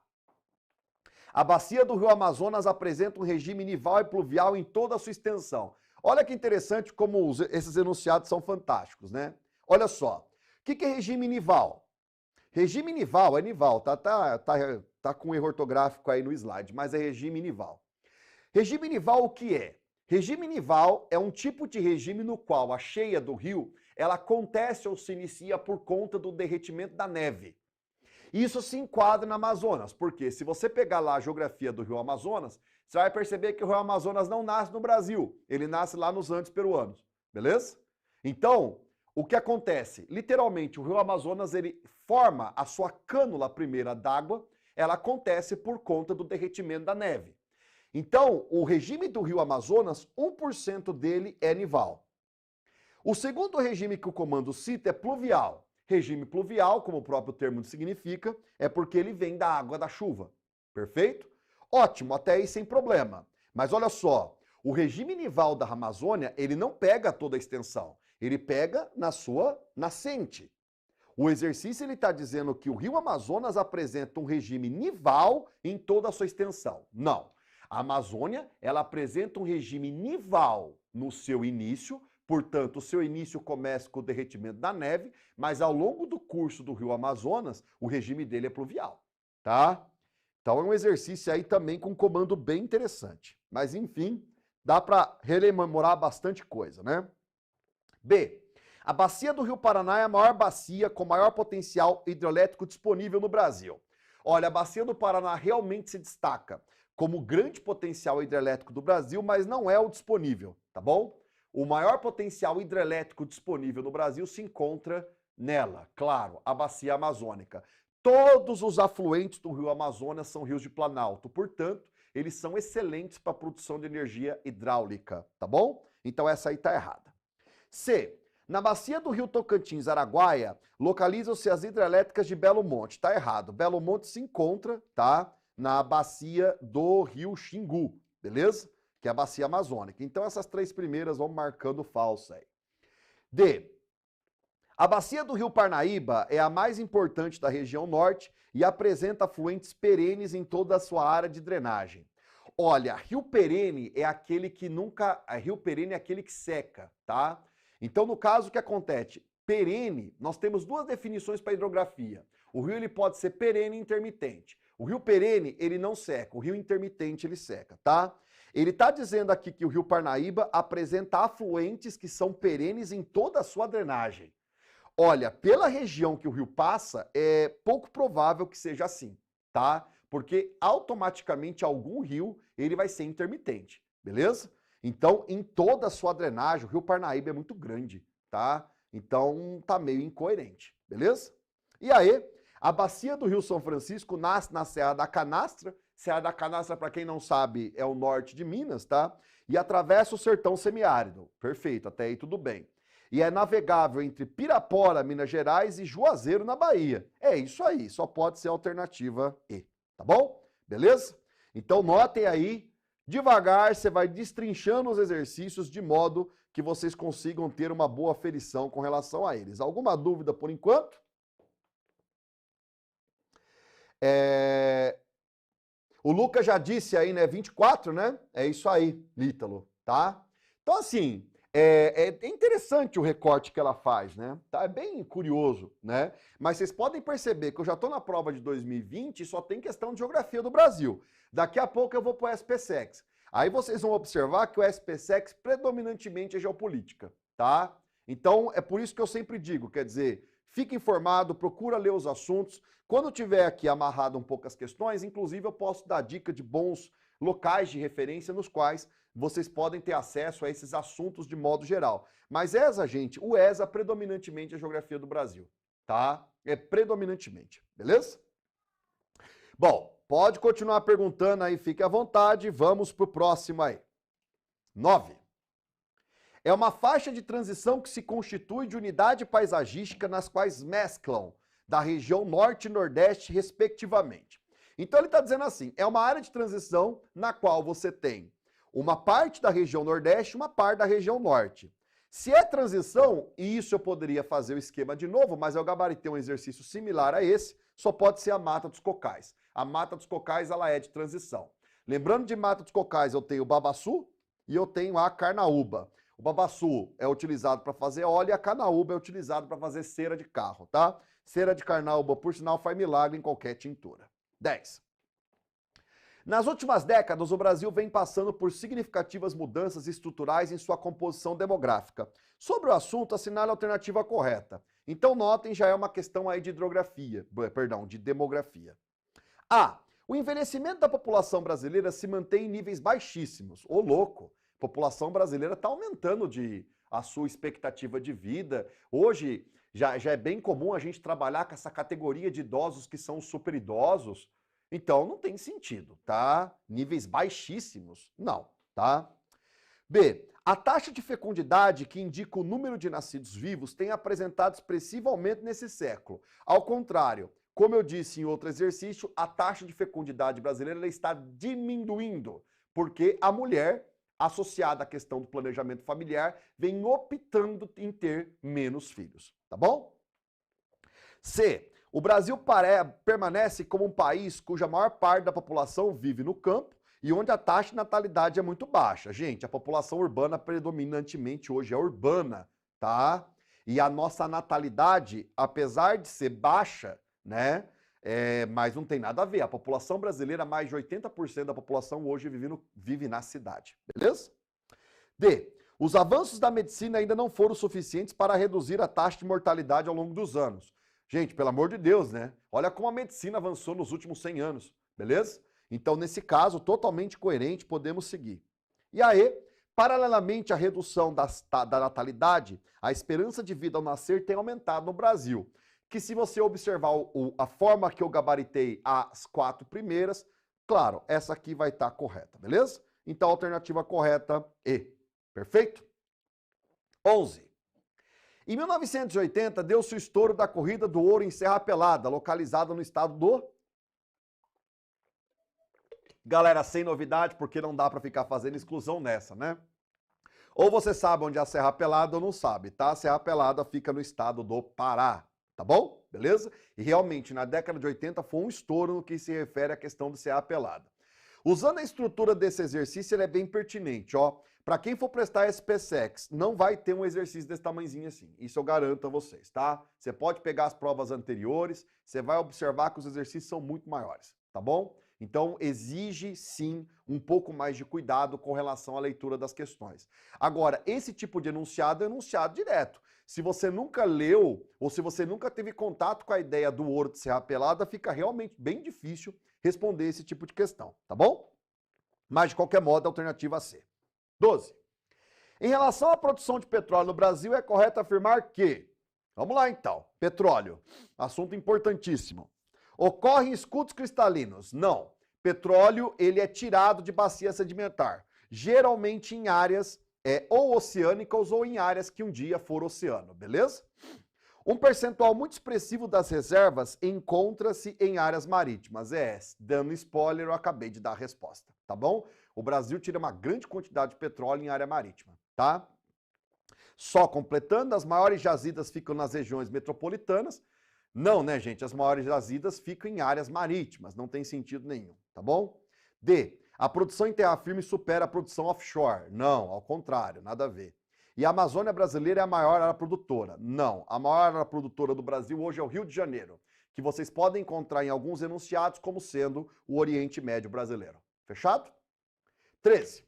bacia do Rio Amazonas apresenta um regime nival e pluvial em toda a sua extensão. Olha que interessante como esses enunciados são fantásticos, né? Olha só, o que é regime nival? Regime nival é nival, tá com um erro ortográfico aí no slide, mas é regime nival. Regime nival o que é? Regime nival é um tipo de regime no qual a cheia do rio, ela acontece ou se inicia por conta do derretimento da neve. Isso se enquadra no Amazonas, porque se você pegar lá a geografia do Rio Amazonas, você vai perceber que o Rio Amazonas não nasce no Brasil, ele nasce lá nos Andes peruanos, beleza? Então, o que acontece? Literalmente, o Rio Amazonas, ele forma a sua cânula primeira d'água, ela acontece por conta do derretimento da neve. Então, o regime do Rio Amazonas, 1% dele é nival. O segundo regime que o comando cita é pluvial. Regime pluvial, como o próprio termo significa, é porque ele vem da água da chuva. Perfeito? Ótimo, até aí sem problema. Mas olha só, o regime nival da Amazônia, ele não pega toda a extensão, ele pega na sua nascente. O exercício ele está dizendo que o rio Amazonas apresenta um regime nival em toda a sua extensão. Não. A Amazônia, ela apresenta um regime nival no seu início, portanto, o seu início começa com o derretimento da neve, mas ao longo do curso do rio Amazonas, o regime dele é pluvial, tá? Então é um exercício aí também com um comando bem interessante. Mas enfim, dá para rememorar bastante coisa, né? B. A bacia do Rio Paraná é a maior bacia com maior potencial hidrelétrico disponível no Brasil. Olha, a bacia do Paraná realmente se destaca como grande potencial hidrelétrico do Brasil, mas não é o disponível, tá bom? O maior potencial hidrelétrico disponível no Brasil se encontra nela, claro, a bacia amazônica. Todos os afluentes do rio Amazonas são rios de planalto, portanto, eles são excelentes para a produção de energia hidráulica, tá bom? Então essa aí tá errada. C. Na bacia do rio Tocantins-Araguaia, localizam-se as hidrelétricas de Belo Monte. Tá errado. Belo Monte se encontra, tá, na bacia do rio Xingu, beleza? Que é a bacia amazônica. Então essas três primeiras vão marcando falso aí. D. A bacia do rio Parnaíba é a mais importante da região norte e apresenta afluentes perenes em toda a sua área de drenagem. Olha, rio perene é aquele que nunca... Rio perene é aquele que seca, tá? Então, no caso, o que acontece? Perene, nós temos duas definições para hidrografia. O rio ele pode ser perene e intermitente. O rio perene, ele não seca. O rio intermitente, ele seca, tá? Ele está dizendo aqui que o rio Parnaíba apresenta afluentes que são perenes em toda a sua drenagem. Olha, pela região que o rio passa, é pouco provável que seja assim, tá? Porque automaticamente algum rio, ele vai ser intermitente, beleza? Então, em toda a sua drenagem, o rio Parnaíba é muito grande, tá? Então, tá meio incoerente, beleza? E aí, a bacia do rio São Francisco nasce na Serra da Canastra. Serra da Canastra, para quem não sabe, é o norte de Minas, tá? E atravessa o sertão semiárido. Perfeito, até aí tudo bem. E é navegável entre Pirapora, Minas Gerais, e Juazeiro, na Bahia. É isso aí, só pode ser a alternativa E, tá bom? Beleza? Então, notem aí. Devagar, você vai destrinchando os exercícios de modo que vocês consigam ter uma boa aferição com relação a eles. Alguma dúvida por enquanto? O Lucas já disse aí, né? 24, né? É isso aí, Lítalo, tá? Então, assim, é interessante o recorte que ela faz, né? Tá? É bem curioso, né? Mas vocês podem perceber que eu já estou na prova de 2020 e só tem questão de geografia do Brasil. Daqui a pouco eu vou para o SPSEX. Aí vocês vão observar que o SPSEX predominantemente é geopolítica, tá? Então, é por isso que eu sempre digo, quer dizer, fique informado, procura ler os assuntos. Quando tiver aqui amarrado um pouco as questões, inclusive eu posso dar dica de bons locais de referência nos quais vocês podem ter acesso a esses assuntos de modo geral. Mas ESA, gente, o ESA predominantemente é a geografia do Brasil, tá? É predominantemente, beleza? Bom, pode continuar perguntando aí, fique à vontade. Vamos pro próximo aí. 9. É uma faixa de transição que se constitui de unidade paisagística nas quais mesclam da região norte e nordeste, respectivamente. Então ele está dizendo assim, é uma área de transição na qual você tem uma parte da região nordeste e uma parte da região norte. Se é transição, e isso eu poderia fazer o esquema de novo, mas eu gabaritei um exercício similar a esse, só pode ser a Mata dos Cocais. A Mata dos Cocais, ela é de transição. Lembrando de Mata dos Cocais, eu tenho o babaçu e eu tenho a carnaúba. O babaçu é utilizado para fazer óleo e a carnaúba é utilizado para fazer cera de carro, tá? Cera de carnaúba, por sinal, faz milagre em qualquer tintura. 10. Nas últimas décadas, o Brasil vem passando por significativas mudanças estruturais em sua composição demográfica. Sobre o assunto, assinale a alternativa correta. Então, notem, já é uma questão aí de de demografia. A. O envelhecimento da população brasileira se mantém em níveis baixíssimos. Ô, louco! A população brasileira está aumentando a sua expectativa de vida. Hoje, já é bem comum a gente trabalhar com essa categoria de idosos que são super idosos. Então, não tem sentido, tá? Níveis baixíssimos, não, tá? B. A taxa de fecundidade, que indica o número de nascidos vivos, tem apresentado expressivo aumento nesse século. Ao contrário, como eu disse em outro exercício, a taxa de fecundidade brasileira ela está diminuindo, porque a mulher, associada à questão do planejamento familiar, vem optando em ter menos filhos, tá bom? C. O Brasil permanece como um país cuja maior parte da população vive no campo, e onde a taxa de natalidade é muito baixa. Gente, a população urbana predominantemente hoje é urbana, tá? E a nossa natalidade, apesar de ser baixa, né? Mas não tem nada a ver. A população brasileira, mais de 80% da população hoje vive na cidade, beleza? D. Os avanços da medicina ainda não foram suficientes para reduzir a taxa de mortalidade ao longo dos anos. Gente, pelo amor de Deus, né? Olha como a medicina avançou nos últimos 100 anos, beleza? Então, nesse caso, totalmente coerente, podemos seguir. E aí, paralelamente à redução da natalidade, a esperança de vida ao nascer tem aumentado no Brasil. Que se você observar a forma que eu gabaritei as 4 primeiras, claro, essa aqui vai estar correta, beleza? Então, a alternativa correta E. Perfeito? 11. Em 1980, deu-se o estouro da corrida do ouro em Serra Pelada, localizada no estado do... Galera, sem novidade, porque não dá para ficar fazendo exclusão nessa, né? Ou você sabe onde é a Serra Pelada ou não sabe, tá? A Serra Pelada fica no estado do Pará, tá bom? Beleza? E realmente, na década de 80 foi um estouro no que se refere à questão de Serra Pelada. Usando a estrutura desse exercício, ele é bem pertinente, ó. Para quem for prestar SPSEX, não vai ter um exercício desse tamanhozinho assim. Isso eu garanto a vocês, tá? Você pode pegar as provas anteriores, você vai observar que os exercícios são muito maiores, tá bom? Então, exige, sim, um pouco mais de cuidado com relação à leitura das questões. Agora, esse tipo de enunciado é enunciado direto. Se você nunca leu, ou se você nunca teve contato com a ideia do ouro de Serra Pelada, fica realmente bem difícil responder esse tipo de questão, tá bom? Mas, de qualquer modo, a alternativa C. 12. Em relação à produção de petróleo no Brasil, é correto afirmar que... Vamos lá, então. Petróleo. Assunto importantíssimo. Ocorre em escudos cristalinos? Não. Petróleo, ele é tirado de bacia sedimentar, geralmente em áreas ou oceânicas ou em áreas que um dia foram oceano, beleza? Um percentual muito expressivo das reservas encontra-se em áreas marítimas. Dando spoiler, eu acabei de dar a resposta, tá bom? O Brasil tira uma grande quantidade de petróleo em área marítima, tá? Só completando, as maiores jazidas ficam nas regiões metropolitanas. Não, né, gente? As maiores jazidas ficam em áreas marítimas, não tem sentido nenhum, tá bom? D. A produção em terra firme supera a produção offshore. Não, ao contrário, nada a ver. E a Amazônia brasileira é a maior área produtora. Não, a maior área produtora do Brasil hoje é o Rio de Janeiro, que vocês podem encontrar em alguns enunciados como sendo o Oriente Médio brasileiro. Fechado? 13.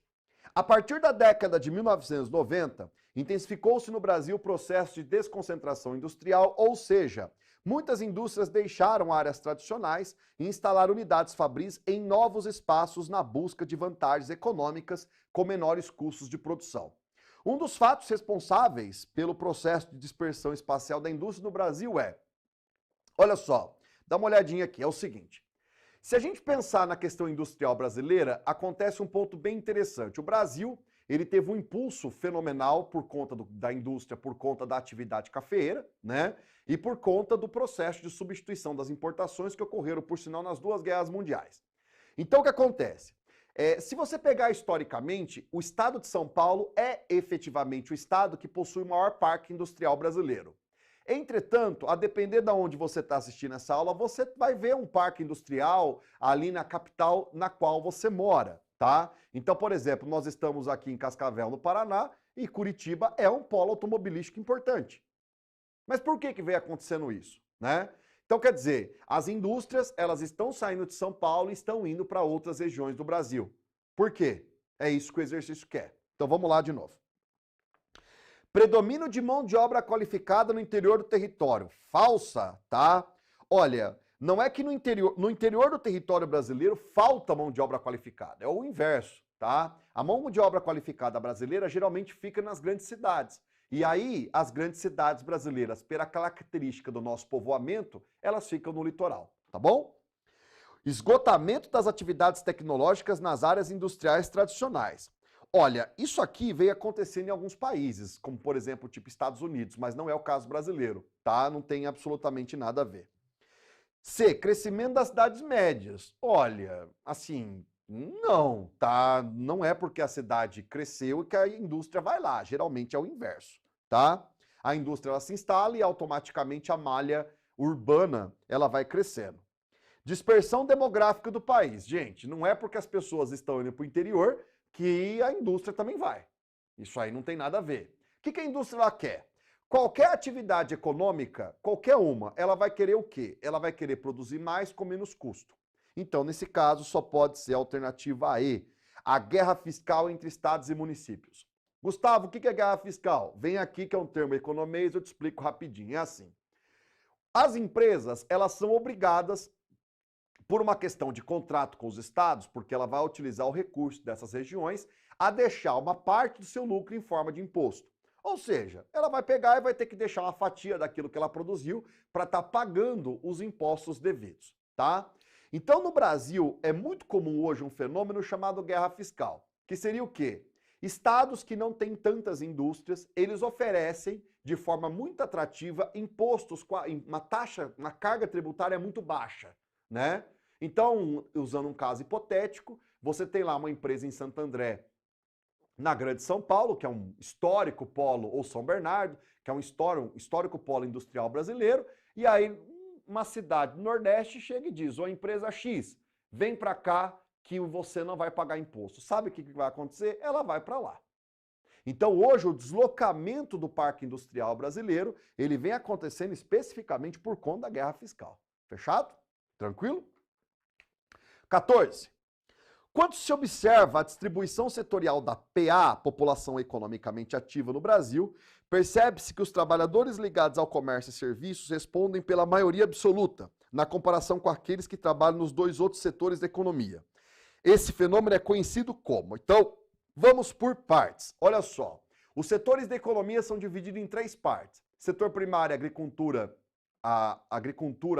A partir da década de 1990, intensificou-se no Brasil o processo de desconcentração industrial, ou seja, muitas indústrias deixaram áreas tradicionais e instalaram unidades fabris em novos espaços na busca de vantagens econômicas com menores custos de produção. Um dos fatos responsáveis pelo processo de dispersão espacial da indústria no Brasil é, olha só, dá uma olhadinha aqui, é o seguinte. Se a gente pensar na questão industrial brasileira, acontece um ponto bem interessante. O Brasil, ele teve um impulso fenomenal por conta da indústria, por conta da atividade cafeeira, né? E por conta do processo de substituição das importações que ocorreram, por sinal, nas 2 guerras mundiais. Então, o que acontece? Se você pegar historicamente, o estado de São Paulo é efetivamente o estado que possui o maior parque industrial brasileiro. Entretanto, a depender de onde você está assistindo essa aula, você vai ver um parque industrial ali na capital na qual você mora, tá? Então, por exemplo, nós estamos aqui em Cascavel, no Paraná, e Curitiba é um polo automobilístico importante. Mas por que vem acontecendo isso, né? Então, quer dizer, as indústrias, elas estão saindo de São Paulo e estão indo para outras regiões do Brasil. Por quê? É isso que o exercício quer. Então, vamos lá de novo. Predomínio de mão de obra qualificada no interior do território. Falsa, tá? Olha, não é que no interior do território brasileiro falta mão de obra qualificada. É o inverso, tá? A mão de obra qualificada brasileira geralmente fica nas grandes cidades. E aí, as grandes cidades brasileiras, pela característica do nosso povoamento, elas ficam no litoral, tá bom? Esgotamento das atividades tecnológicas nas áreas industriais tradicionais. Olha, isso aqui veio acontecendo em alguns países, como por exemplo, tipo Estados Unidos, mas não é o caso brasileiro, tá? Não tem absolutamente nada a ver. C, crescimento das cidades médias. Olha, assim, não, tá? Não é porque a cidade cresceu que a indústria vai lá, geralmente é o inverso, tá? A indústria ela se instala e automaticamente a malha urbana ela vai crescendo. Dispersão demográfica do país. Gente, não é porque as pessoas estão indo para o interior que a indústria também vai. Isso aí não tem nada a ver. O que a indústria ela quer? Qualquer atividade econômica, qualquer uma, ela vai querer o quê? Ela vai querer produzir mais com menos custo. Então, nesse caso, só pode ser a alternativa A E, a guerra fiscal entre estados e municípios. Gustavo, o que é guerra fiscal? Vem aqui que é um termo economês, eu te explico rapidinho. É assim. As empresas, elas são obrigadas, por uma questão de contrato com os estados, porque ela vai utilizar o recurso dessas regiões, a deixar uma parte do seu lucro em forma de imposto. Ou seja, ela vai pegar e vai ter que deixar uma fatia daquilo que ela produziu para estar pagando os impostos devidos, tá? Então, no Brasil, é muito comum hoje um fenômeno chamado guerra fiscal, que seria o quê? Estados que não têm tantas indústrias, eles oferecem de forma muito atrativa impostos com uma taxa, uma carga tributária muito baixa, né? Então, usando um caso hipotético, você tem lá uma empresa em Santo André, na Grande São Paulo, que é um histórico polo, ou São Bernardo, que é um histórico polo industrial brasileiro, e aí uma cidade do Nordeste chega e diz, ô empresa X, vem para cá que você não vai pagar imposto. Sabe o que vai acontecer? Ela vai para lá. Então hoje o deslocamento do parque industrial brasileiro, ele vem acontecendo especificamente por conta da guerra fiscal. Fechado? Tranquilo? 14. Quando se observa a distribuição setorial da PA, população economicamente ativa no Brasil, percebe-se que os trabalhadores ligados ao comércio e serviços respondem pela maioria absoluta, na comparação com aqueles que trabalham nos dois outros setores da economia. Esse fenômeno é conhecido como. Então, vamos por partes. Olha só, os setores da economia são divididos em 3 partes. Setor primário, agricultura,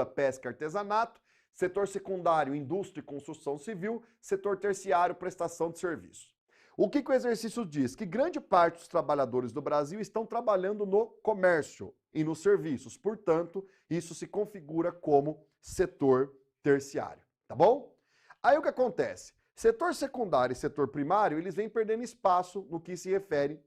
pesca e artesanato. Setor secundário, indústria e construção civil. Setor terciário, prestação de serviços. O que o exercício diz? Que grande parte dos trabalhadores do Brasil estão trabalhando no comércio e nos serviços. Portanto, isso se configura como setor terciário. Tá bom? Aí o que acontece? Setor secundário e setor primário, eles vêm perdendo espaço no que se refere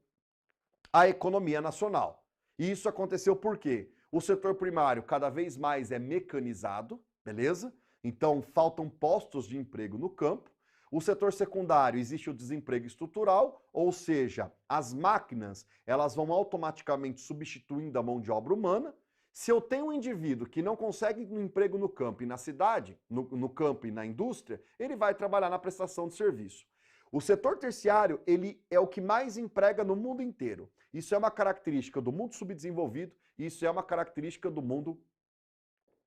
à economia nacional. E isso aconteceu por quê? O setor primário cada vez mais é mecanizado, beleza? Então faltam postos de emprego no campo. O setor secundário existe o desemprego estrutural, ou seja, as máquinas elas vão automaticamente substituindo a mão de obra humana. Se eu tenho um indivíduo que não consegue um emprego no campo e na cidade, no campo e na indústria, ele vai trabalhar na prestação de serviço. O setor terciário, ele é o que mais emprega no mundo inteiro. Isso é uma característica do mundo subdesenvolvido e isso é uma característica do mundo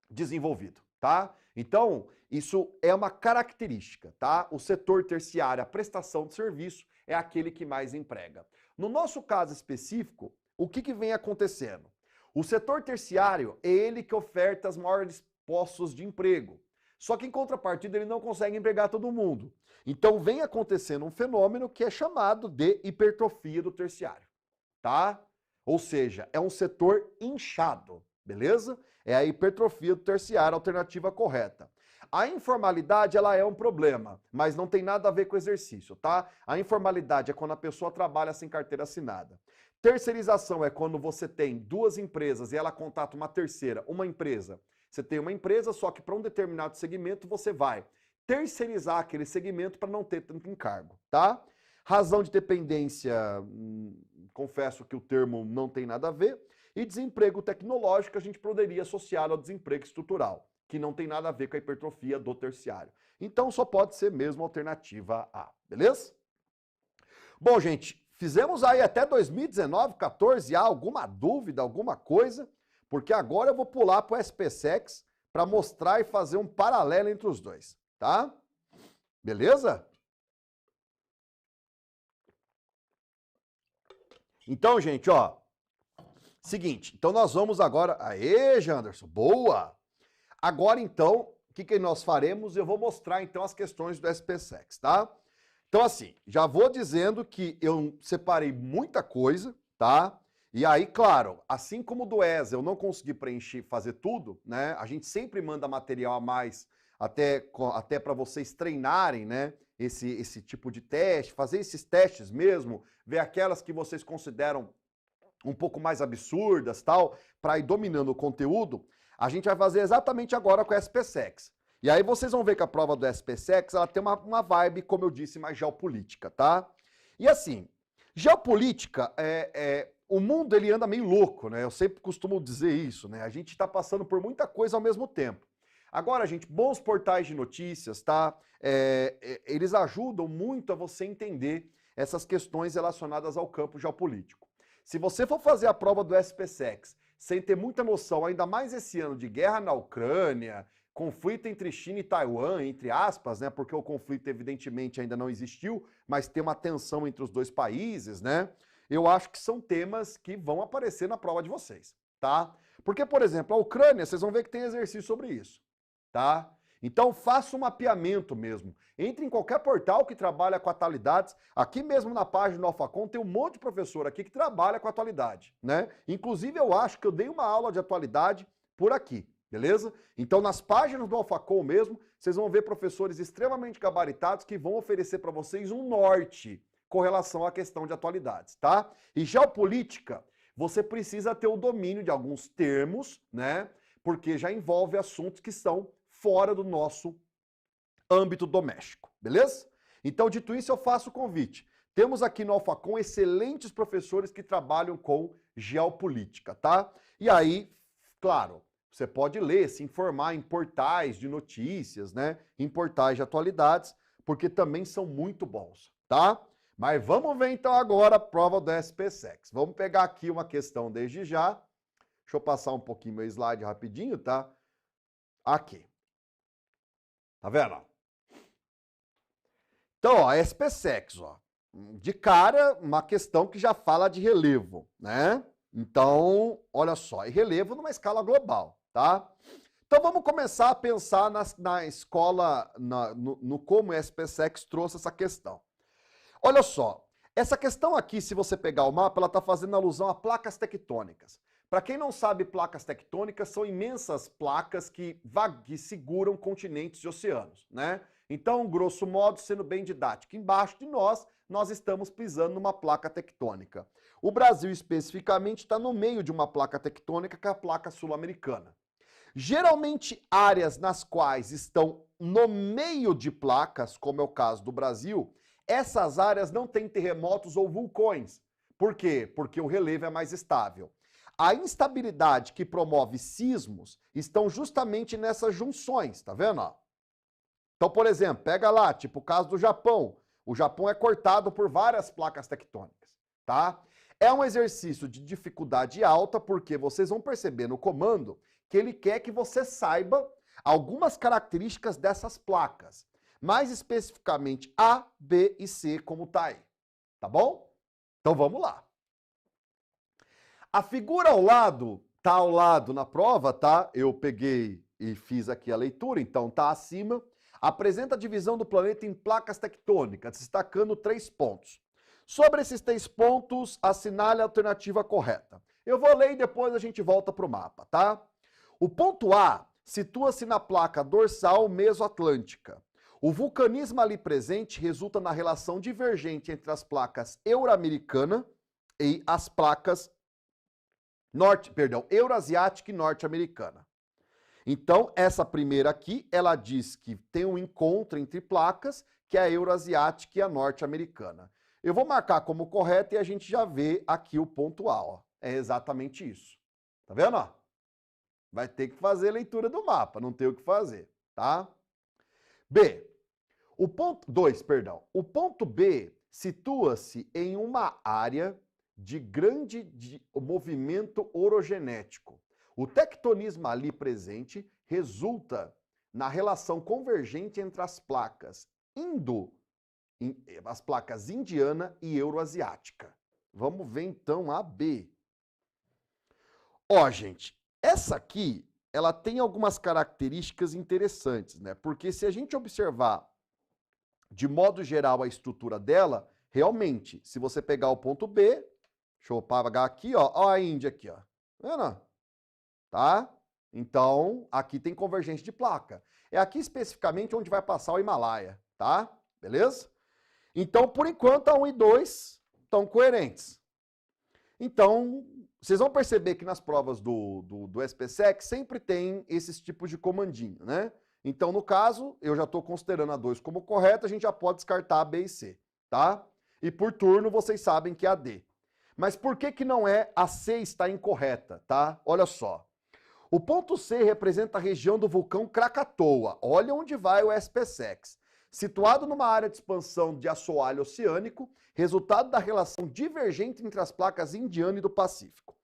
desenvolvido, tá? Então, isso é uma característica, tá? O setor terciário, a prestação de serviço, é aquele que mais emprega. No nosso caso específico, o que vem acontecendo? O setor terciário é ele que oferta os maiores postos de emprego. Só que em contrapartida ele não consegue empregar todo mundo. Então vem acontecendo um fenômeno que é chamado de hipertrofia do terciário, tá? Ou seja, é um setor inchado, beleza? É a hipertrofia do terciário, a alternativa correta. A informalidade, ela é um problema, mas não tem nada a ver com o exercício, tá? A informalidade é quando a pessoa trabalha sem carteira assinada. Terceirização é quando você tem 2 empresas e ela contata uma terceira, uma empresa. Você tem uma empresa, só que para um determinado segmento você vai terceirizar aquele segmento para não ter tanto encargo, tá? Razão de dependência, confesso que o termo não tem nada a ver. E desemprego tecnológico a gente poderia associar ao desemprego estrutural, que não tem nada a ver com a hipertrofia do terciário. Então só pode ser mesmo a alternativa A, beleza? Bom, gente, fizemos aí até 2019, 14, há alguma dúvida, alguma coisa? Porque agora eu vou pular para o SPSEX para mostrar e fazer um paralelo entre os dois, tá? Beleza? Então, gente, ó, seguinte, então nós vamos agora... Aê, Janderson, boa! Agora, então, o que nós faremos? Eu vou mostrar, então, as questões do SPSEX, tá? Então, assim, já vou dizendo que eu separei muita coisa, tá? E aí, claro, assim como do ESA eu não consegui preencher, fazer tudo, né? A gente sempre manda material a mais, até para vocês treinarem, né? Esse tipo de teste, fazer esses testes mesmo, ver aquelas que vocês consideram um pouco mais absurdas, tal, para ir dominando o conteúdo. A gente vai fazer exatamente agora com a SPSEX. E aí vocês vão ver que a prova do SPSEX, ela tem uma vibe, como eu disse, mais geopolítica, tá? E assim, geopolítica, o mundo ele anda meio louco, né? Eu sempre costumo dizer isso, né? A gente está passando por muita coisa ao mesmo tempo. Agora, gente, bons portais de notícias, tá? Eles ajudam muito a você entender essas questões relacionadas ao campo geopolítico. Se você for fazer a prova do SPSEX sem ter muita noção, ainda mais esse ano de guerra na Ucrânia, conflito entre China e Taiwan, entre aspas, né? Porque o conflito evidentemente ainda não existiu, mas tem uma tensão entre os dois países, né? Eu acho que são temas que vão aparecer na prova de vocês, tá? Porque, por exemplo, a Ucrânia, vocês vão ver que tem exercício sobre isso, tá? Então faça um mapeamento mesmo. Entre em qualquer portal que trabalha com atualidades. Aqui mesmo na página do Alphacom tem um monte de professor aqui que trabalha com atualidade, né? Inclusive eu acho que eu dei uma aula de atualidade por aqui, beleza? Então nas páginas do Alphacom mesmo, vocês vão ver professores extremamente gabaritados que vão oferecer para vocês um norte com relação à questão de atualidades, tá? E geopolítica, você precisa ter o domínio de alguns termos, né? Porque já envolve assuntos que são fora do nosso âmbito doméstico, beleza? Então, dito isso, eu faço o convite. Temos aqui no Alphacom excelentes professores que trabalham com geopolítica, tá? E aí, claro, você pode ler, se informar em portais de notícias, né? Em portais de atualidades, porque também são muito bons, tá? Mas vamos ver então agora a prova do SPSEX. Vamos pegar aqui uma questão desde já. Deixa eu passar um pouquinho meu slide rapidinho, tá? Aqui. Tá vendo? Então, ó, a SPSEX, ó. De cara, uma questão que já fala de relevo, né? Então, olha só, e relevo numa escala global, tá? Então vamos começar a pensar na escola, no como a SPSEX trouxe essa questão. Olha só, essa questão aqui, se você pegar o mapa, ela está fazendo alusão a placas tectônicas. Para quem não sabe, placas tectônicas são imensas placas que seguram continentes e oceanos, né? Então, grosso modo, sendo bem didático, embaixo de nós estamos pisando numa placa tectônica. O Brasil, especificamente, está no meio de uma placa tectônica, que é a placa sul-americana. Geralmente, áreas nas quais estão no meio de placas, como é o caso do Brasil, essas áreas não têm terremotos ou vulcões. Por quê? Porque o relevo é mais estável. A instabilidade que promove sismos estão justamente nessas junções, tá vendo? Então, por exemplo, pega lá, tipo o caso do Japão. O Japão é cortado por várias placas tectônicas, tá? É um exercício de dificuldade alta, porque vocês vão perceber no comando que ele quer que você saiba algumas características dessas placas. Mais especificamente A, B e C, como tá aí. Tá bom? Então vamos lá. A figura tá ao lado na prova, tá? Eu peguei e fiz aqui a leitura, então tá acima. Apresenta a divisão do planeta em placas tectônicas, destacando 3 pontos. Sobre esses 3 pontos, assinale a alternativa correta. Eu vou ler e depois a gente volta para o mapa, tá? O ponto A situa-se na placa dorsal mesoatlântica. O vulcanismo ali presente resulta na relação divergente entre as placas euro-americana e as placas euroasiática e norte-americana. Então, essa primeira aqui, ela diz que tem um encontro entre placas, que é a euroasiática e a norte-americana. Eu vou marcar como correto e a gente já vê aqui o ponto A, ó. É exatamente isso. Tá vendo, ó? Vai ter que fazer a leitura do mapa, não tem o que fazer, tá? B. O ponto 2, perdão. O ponto B situa-se em uma área de grande movimento orogenético. O tectonismo ali presente resulta na relação convergente entre as placas indiana e euroasiática. Vamos ver então a B. Ó, gente, essa aqui, ela tem algumas características interessantes, né? Porque se a gente observar de modo geral, a estrutura dela, realmente, se você pegar o ponto B, deixa eu apagar aqui, ó a Índia aqui, ó. Vendo? Tá? Então, aqui tem convergência de placa. É aqui especificamente onde vai passar o Himalaia, tá? Beleza? Então, por enquanto, a 1 e 2 estão coerentes. Então, vocês vão perceber que nas provas do SPSEC sempre tem esses tipos de comandinho, né? Então, no caso, eu já estou considerando a 2 como correta, a gente já pode descartar a B e C, tá? E por turno, vocês sabem que é a D. Mas por que que não é a C está incorreta, tá? Olha só. O ponto C representa a região do vulcão Krakatoa. Olha onde vai o SPSEC. Situado numa área de expansão de assoalho oceânico, resultado da relação divergente entre as placas indiana e do Pacífico.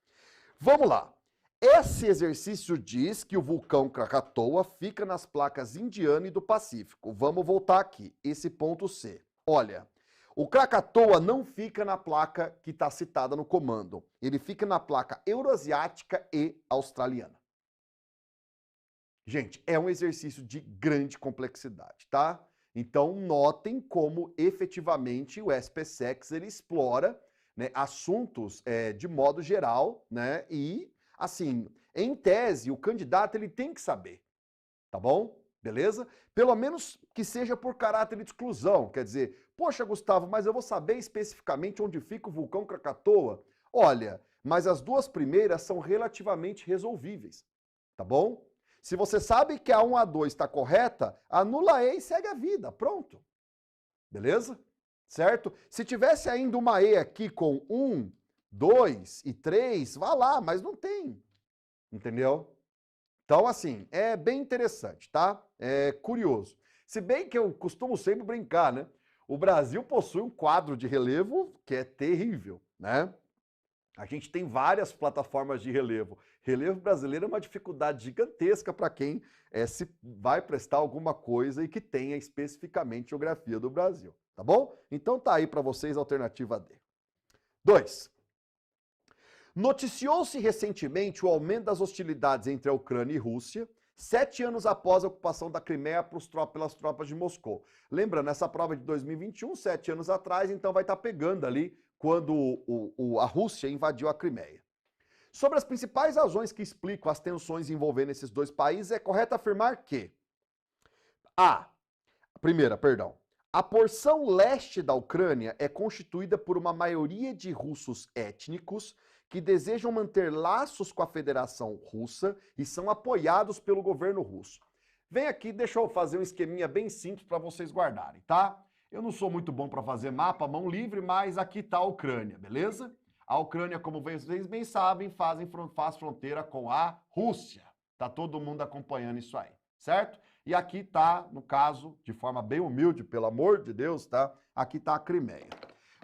Vamos lá. Esse exercício diz que o vulcão Krakatoa fica nas placas indiana e do Pacífico. Vamos voltar aqui. Esse ponto C. Olha, o Krakatoa não fica na placa que está citada no comando. Ele fica na placa euroasiática e australiana. Gente, é um exercício de grande complexidade, tá? Então, notem como efetivamente o SPSEC ele explora, né, assuntos de modo geral, né? E, assim, em tese, o candidato ele tem que saber, tá bom? Beleza? Pelo menos que seja por caráter de exclusão. Quer dizer, poxa, Gustavo, mas eu vou saber especificamente onde fica o vulcão Krakatoa? Olha, mas as duas primeiras são relativamente resolvíveis, tá bom? Se você sabe que a 1 a 2 está correta, anula E e segue a vida, pronto. Beleza? Certo? Se tivesse ainda uma E aqui com 1, 2 e 3, vá lá, mas não tem. Entendeu? Então, assim, é bem interessante, tá? É curioso. Se bem que eu costumo sempre brincar, né? O Brasil possui um quadro de relevo que é terrível, né? A gente tem várias plataformas de relevo. Relevo brasileiro é uma dificuldade gigantesca para quem se vai prestar alguma coisa e que tenha especificamente geografia do Brasil, tá bom? Então tá aí para vocês a alternativa D. 2. Noticiou-se recentemente o aumento das hostilidades entre a Ucrânia e Rússia, 7 anos após a ocupação da Crimeia pelas tropas de Moscou. Lembrando, essa prova de 2021, 7 anos atrás, então vai estar pegando ali quando a Rússia invadiu a Crimeia. Sobre as principais razões que explicam as tensões envolvendo esses dois países, é correto afirmar que a porção leste da Ucrânia é constituída por uma maioria de russos étnicos que desejam manter laços com a Federação Russa e são apoiados pelo governo russo. Vem aqui, deixa eu fazer um esqueminha bem simples para vocês guardarem, tá? Eu não sou muito bom para fazer mapa, mão livre, mas aqui está a Ucrânia, beleza? A Ucrânia, como vocês bem sabem, faz fronteira com a Rússia. Tá todo mundo acompanhando isso aí, certo? E aqui tá, no caso, de forma bem humilde, pelo amor de Deus, tá? Aqui tá a Crimeia.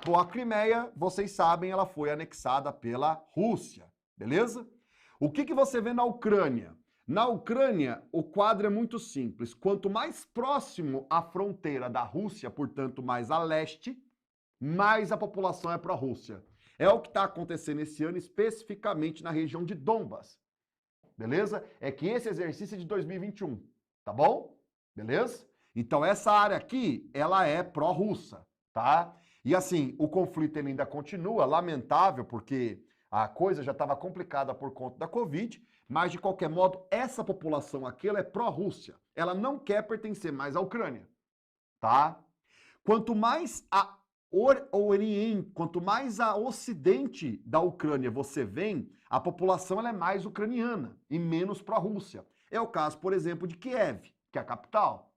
Bom, a Crimeia, vocês sabem, ela foi anexada pela Rússia, beleza? O que você vê na Ucrânia? Na Ucrânia, o quadro é muito simples. Quanto mais próximo à fronteira da Rússia, portanto, mais a leste, mais a população é pró-Rússia. É o que está acontecendo esse ano, especificamente na região de Donbas. Beleza? É que esse exercício é de 2021, tá bom? Beleza? Então, essa área aqui, ela é pró-russa, tá? E assim, o conflito ele ainda continua, lamentável, porque a coisa já estava complicada por conta da Covid, mas, de qualquer modo, essa população aqui ela é pró-Rússia. Ela não quer pertencer mais à Ucrânia, tá? Quanto mais a Oriente, quanto mais a ocidente da Ucrânia você vem, a população ela é mais ucraniana e menos pró-Rússia. É o caso, por exemplo, de Kiev, que é a capital,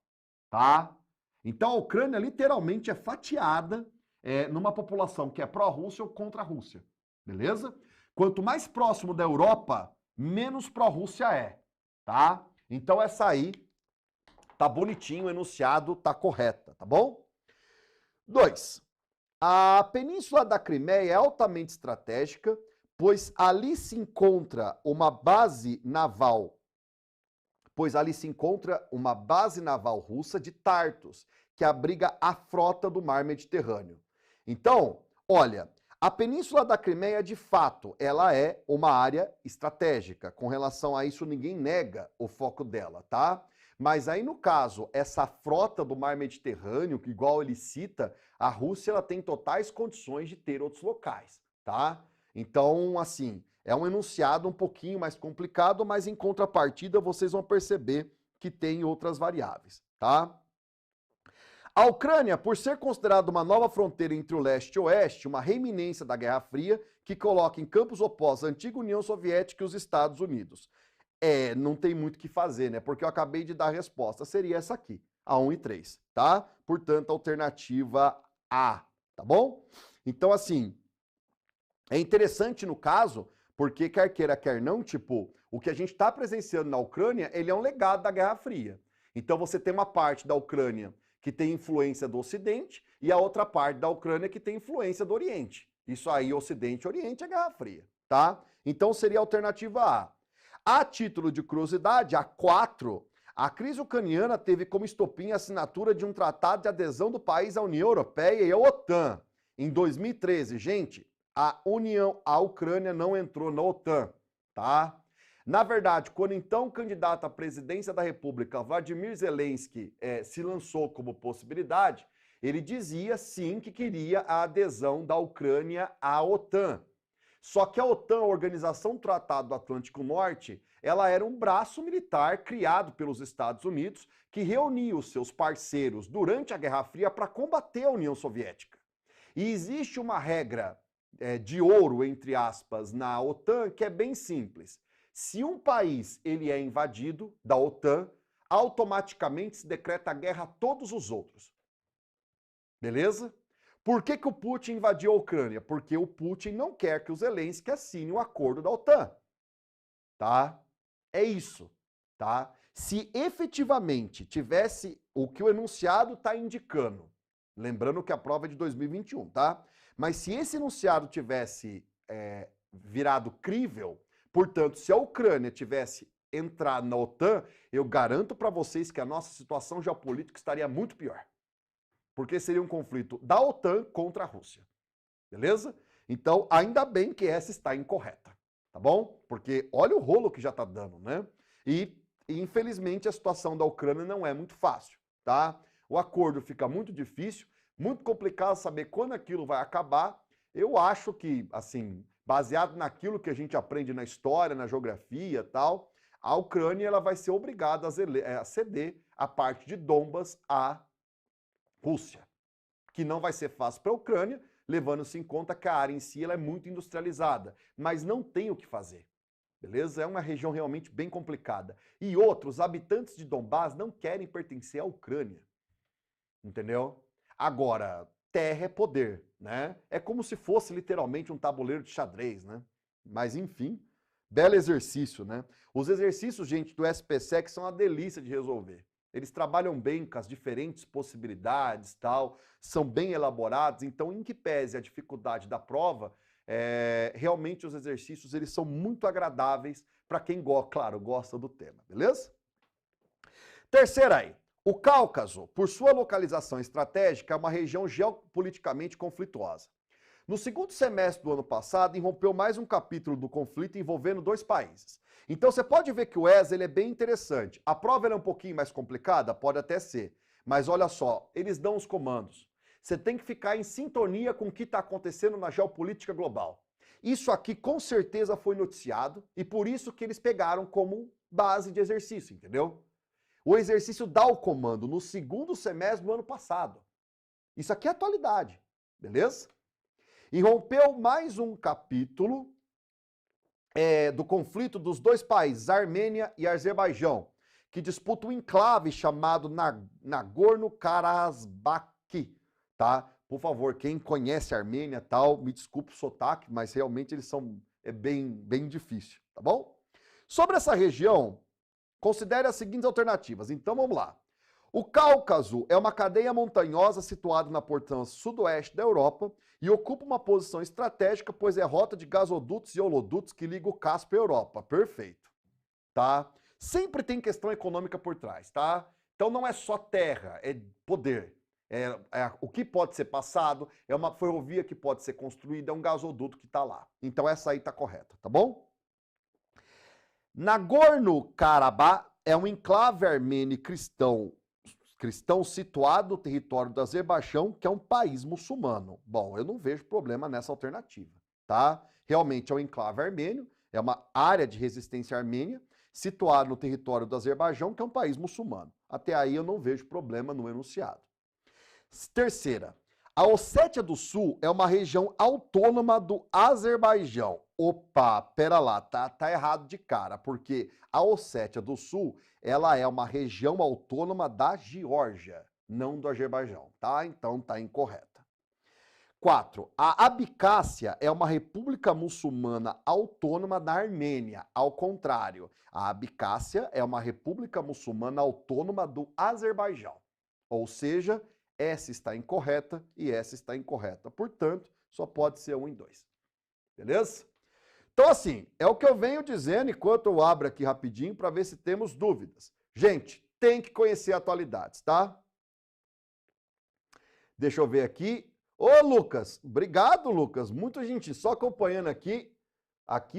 tá? Então, a Ucrânia literalmente é fatiada numa população que é pró-Rússia ou contra a Rússia, beleza? Quanto mais próximo da Europa, menos pró-Rússia é, tá? Então essa aí tá bonitinho, o enunciado tá correta, tá bom? 2. A Península da Crimeia é altamente estratégica, pois ali se encontra uma base naval russa de Tartus, que abriga a frota do mar Mediterrâneo. Então, olha, a Península da Crimeia, de fato, ela é uma área estratégica. Com relação a isso, ninguém nega o foco dela, tá? Mas aí, no caso, essa frota do mar Mediterrâneo, que igual ele cita, a Rússia ela tem totais condições de ter outros locais, tá? Então, assim, é um enunciado um pouquinho mais complicado, mas em contrapartida vocês vão perceber que tem outras variáveis, tá? A Ucrânia, por ser considerada uma nova fronteira entre o leste e o oeste, uma reiminência da Guerra Fria, que coloca em campos opostos a antiga União Soviética e os Estados Unidos. Não tem muito o que fazer, né? Porque eu acabei de dar a resposta. Seria essa aqui, a 1 e 3, tá? Portanto, alternativa A, tá bom? Então, assim, é interessante no caso, porque quer queira, quer não, tipo, o que a gente está presenciando na Ucrânia, ele é um legado da Guerra Fria. Então, você tem uma parte da Ucrânia que tem influência do Ocidente e a outra parte da Ucrânia que tem influência do Oriente. Isso aí, Ocidente e Oriente, é Guerra Fria, tá? Então, seria a alternativa A. A título de curiosidade, a 4, a crise ucraniana teve como estopim a assinatura de um tratado de adesão do país à União Europeia e à OTAN. Em 2013, gente, a Ucrânia não entrou na OTAN, tá? Na verdade, quando então o candidato à presidência da República, Vladimir Zelensky, se lançou como possibilidade, ele dizia sim que queria a adesão da Ucrânia à OTAN. Só que a OTAN, a Organização do Tratado do Atlântico Norte, ela era um braço militar criado pelos Estados Unidos que reunia os seus parceiros durante a Guerra Fria para combater a União Soviética. E existe uma regra de ouro, entre aspas, na OTAN que é bem simples. Se um país ele é invadido da OTAN, automaticamente se decreta guerra a todos os outros. Beleza? Por que o Putin invadiu a Ucrânia? Porque o Putin não quer que o Zelensky assine o acordo da OTAN. Tá? É isso. Tá? Se efetivamente tivesse o que o enunciado está indicando, lembrando que a prova é de 2021, tá? Mas se esse enunciado tivesse virado crível, portanto, se a Ucrânia tivesse entrado na OTAN, eu garanto para vocês que a nossa situação geopolítica estaria muito pior. Porque seria um conflito da OTAN contra a Rússia. Beleza? Então, ainda bem que essa está incorreta. Tá bom? Porque olha o rolo que já está dando, né? E, infelizmente, a situação da Ucrânia não é muito fácil, tá? O acordo fica muito difícil, muito complicado saber quando aquilo vai acabar. Eu acho que, assim, baseado naquilo que a gente aprende na história, na geografia e tal, a Ucrânia ela vai ser obrigada a ceder a parte de Donbas à Rússia, que não vai ser fácil para a Ucrânia, levando-se em conta que a área em si ela é muito industrializada, mas não tem o que fazer, beleza? É uma região realmente bem complicada. E outros, habitantes de Donbás não querem pertencer à Ucrânia, entendeu? Agora, terra é poder, né? É como se fosse literalmente um tabuleiro de xadrez, né? Mas enfim, belo exercício, né? Os exercícios, gente, do SPSEC são uma delícia de resolver. Eles trabalham bem com as diferentes possibilidades, tal, são bem elaborados, então em que pese a dificuldade da prova, realmente os exercícios eles são muito agradáveis para quem, claro, gosta do tema, beleza? Terceira aí, o Cáucaso, por sua localização estratégica, é uma região geopoliticamente conflituosa. No segundo semestre do ano passado, irrompeu mais um capítulo do conflito envolvendo dois países. Então você pode ver que o ESA ele é bem interessante. A prova é um pouquinho mais complicada? Pode até ser. Mas olha só, eles dão os comandos. Você tem que ficar em sintonia com o que está acontecendo na geopolítica global. Isso aqui com certeza foi noticiado e por isso que eles pegaram como base de exercício, entendeu? O exercício dá o comando no segundo semestre do ano passado. Isso aqui é atualidade, beleza? Irrompeu mais um capítulo do conflito dos dois países, Armênia e Azerbaijão, que disputam um enclave chamado Nagorno-Karabakh, tá? Por favor, quem conhece a Armênia e tal, me desculpe o sotaque, mas realmente eles são bem difícil, tá bom? Sobre essa região, considere as seguintes alternativas. Então vamos lá. O Cáucaso é uma cadeia montanhosa situada na porção sudoeste da Europa e ocupa uma posição estratégica, pois é rota de gasodutos e oleodutos que liga o Cáspio à Europa. Perfeito. Tá? Sempre tem questão econômica por trás, tá? Então não é só terra, é poder. O que pode ser passado, é uma ferrovia que pode ser construída, é um gasoduto que está lá. Então essa aí está correta, tá bom? Nagorno-Karabakh é um enclave armênio cristão situado no território do Azerbaijão, que é um país muçulmano. Bom, eu não vejo problema nessa alternativa, tá? Realmente é um enclave armênio, é uma área de resistência armênia, situado no território do Azerbaijão, que é um país muçulmano. Até aí eu não vejo problema no enunciado. Terceira, a Ossétia do Sul é uma região autônoma do Azerbaijão. Opa, pera lá, tá errado de cara, porque a Ossétia do Sul, ela é uma região autônoma da Geórgia, não do Azerbaijão, tá? Então tá incorreta. 4. A Abcásia é uma república muçulmana autônoma da Armênia. Ao contrário, a Abcásia é uma república muçulmana autônoma do Azerbaijão. Ou seja, essa está incorreta e essa está incorreta. Portanto, só pode ser 1 e 2. Beleza? Então, assim, é o que eu venho dizendo enquanto eu abro aqui rapidinho para ver se temos dúvidas. Gente, tem que conhecer atualidades, tá? Deixa eu ver aqui. Ô, Lucas, obrigado, Lucas. Muita gente só acompanhando aqui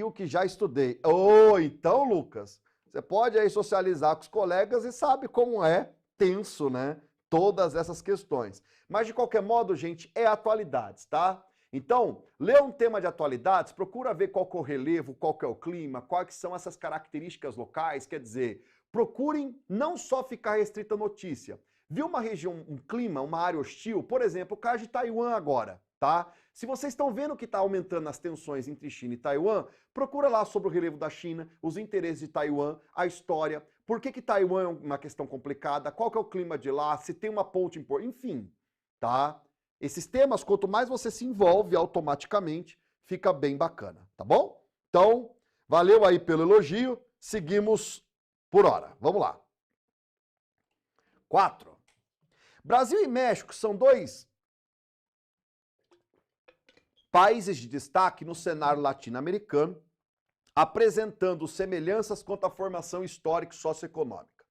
o que já estudei. Ô, então, Lucas, você pode aí socializar com os colegas e sabe como é tenso, né? Todas essas questões. Mas, de qualquer modo, gente, é atualidades, tá? Então, lê um tema de atualidades, procura ver qual que é o relevo, qual que é o clima, quais são essas características locais, quer dizer, procurem não só ficar restrito à notícia. Viu uma região, um clima, uma área hostil? Por exemplo, o caso de Taiwan agora, tá? Se vocês estão vendo que está aumentando as tensões entre China e Taiwan, procura lá sobre o relevo da China, os interesses de Taiwan, a história, por que Taiwan é uma questão complicada, qual que é o clima de lá, se tem uma ponte importante, enfim, tá? Esses temas, quanto mais você se envolve automaticamente, fica bem bacana, tá bom? Então, valeu aí pelo elogio, seguimos por hora. Vamos lá. 4. Brasil e México são 2 países de destaque no cenário latino-americano, apresentando semelhanças quanto à formação histórica e socioeconômica.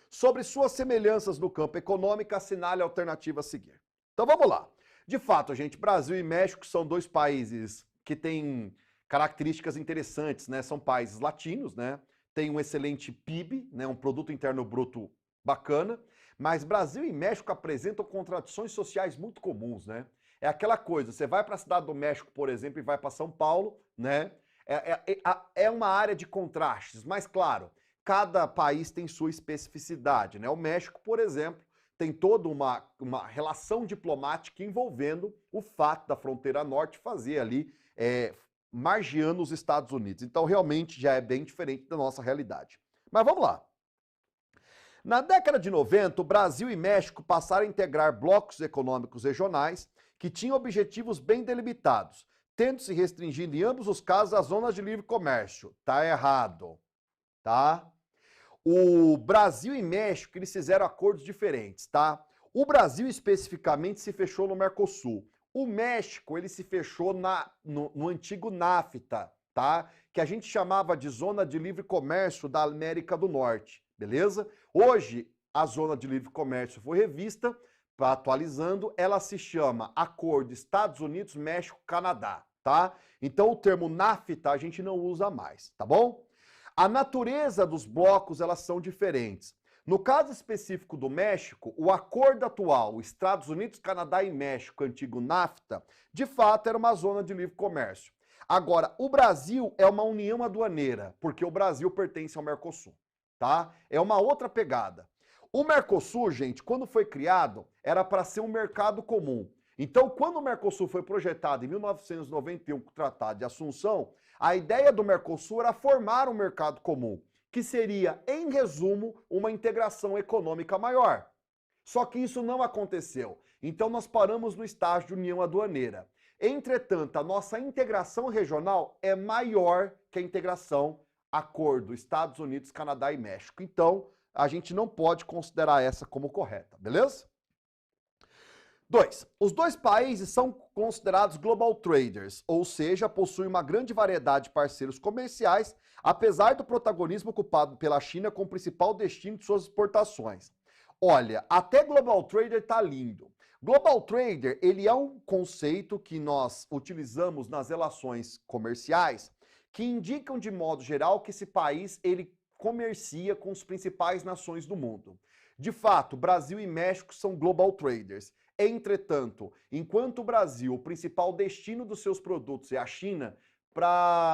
Sobre suas semelhanças no campo econômico, assinale a alternativa a seguir. Então vamos lá. De fato, gente, Brasil e México são 2 países que têm características interessantes, né? São países latinos, né? Tem um excelente PIB, né? Um produto interno bruto bacana, mas Brasil e México apresentam contradições sociais muito comuns, né? É aquela coisa, você vai para a Cidade do México, por exemplo, e vai para São Paulo, né? É uma área de contrastes, mas claro, cada país tem sua especificidade, né? O México, por exemplo, tem toda uma relação diplomática envolvendo o fato da fronteira norte fazer ali, margeando os Estados Unidos. Então, realmente, já é bem diferente da nossa realidade. Mas vamos lá. Na década de 90, o Brasil e México passaram a integrar blocos econômicos regionais que tinham objetivos bem delimitados, tendo se restringido em ambos os casos às zonas de livre comércio. Tá errado, tá? O Brasil e México, eles fizeram acordos diferentes, tá? O Brasil especificamente se fechou no Mercosul. O México, ele se fechou no antigo NAFTA, tá? Que a gente chamava de Zona de Livre Comércio da América do Norte, beleza? Hoje, a Zona de Livre Comércio foi revista, atualizando, ela se chama Acordo Estados Unidos, México, Canadá, tá? Então o termo NAFTA a gente não usa mais, tá bom? A natureza dos blocos, elas são diferentes. No caso específico do México, o acordo atual, Estados Unidos, Canadá e México, antigo NAFTA, de fato era uma zona de livre comércio. Agora, o Brasil é uma união aduaneira, porque o Brasil pertence ao Mercosul, tá? É uma outra pegada. O Mercosul, gente, quando foi criado, era para ser um mercado comum. Então, quando o Mercosul foi projetado em 1991 com o Tratado de Assunção, a ideia do Mercosul era formar um mercado comum, que seria, em resumo, uma integração econômica maior. Só que isso não aconteceu. Então, nós paramos no estágio de união aduaneira. Entretanto, a nossa integração regional é maior que a integração acordo Estados Unidos, Canadá e México. Então, a gente não pode considerar essa como correta, beleza? 2. Os 2 países são considerados global traders, ou seja, possuem uma grande variedade de parceiros comerciais, apesar do protagonismo ocupado pela China como principal destino de suas exportações. Olha, até global trader tá lindo. Global trader, ele é um conceito que nós utilizamos nas relações comerciais, que indicam de modo geral que esse país, ele comercia com as principais nações do mundo. De fato, Brasil e México são global traders. Entretanto, enquanto o Brasil, o principal destino dos seus produtos é a China,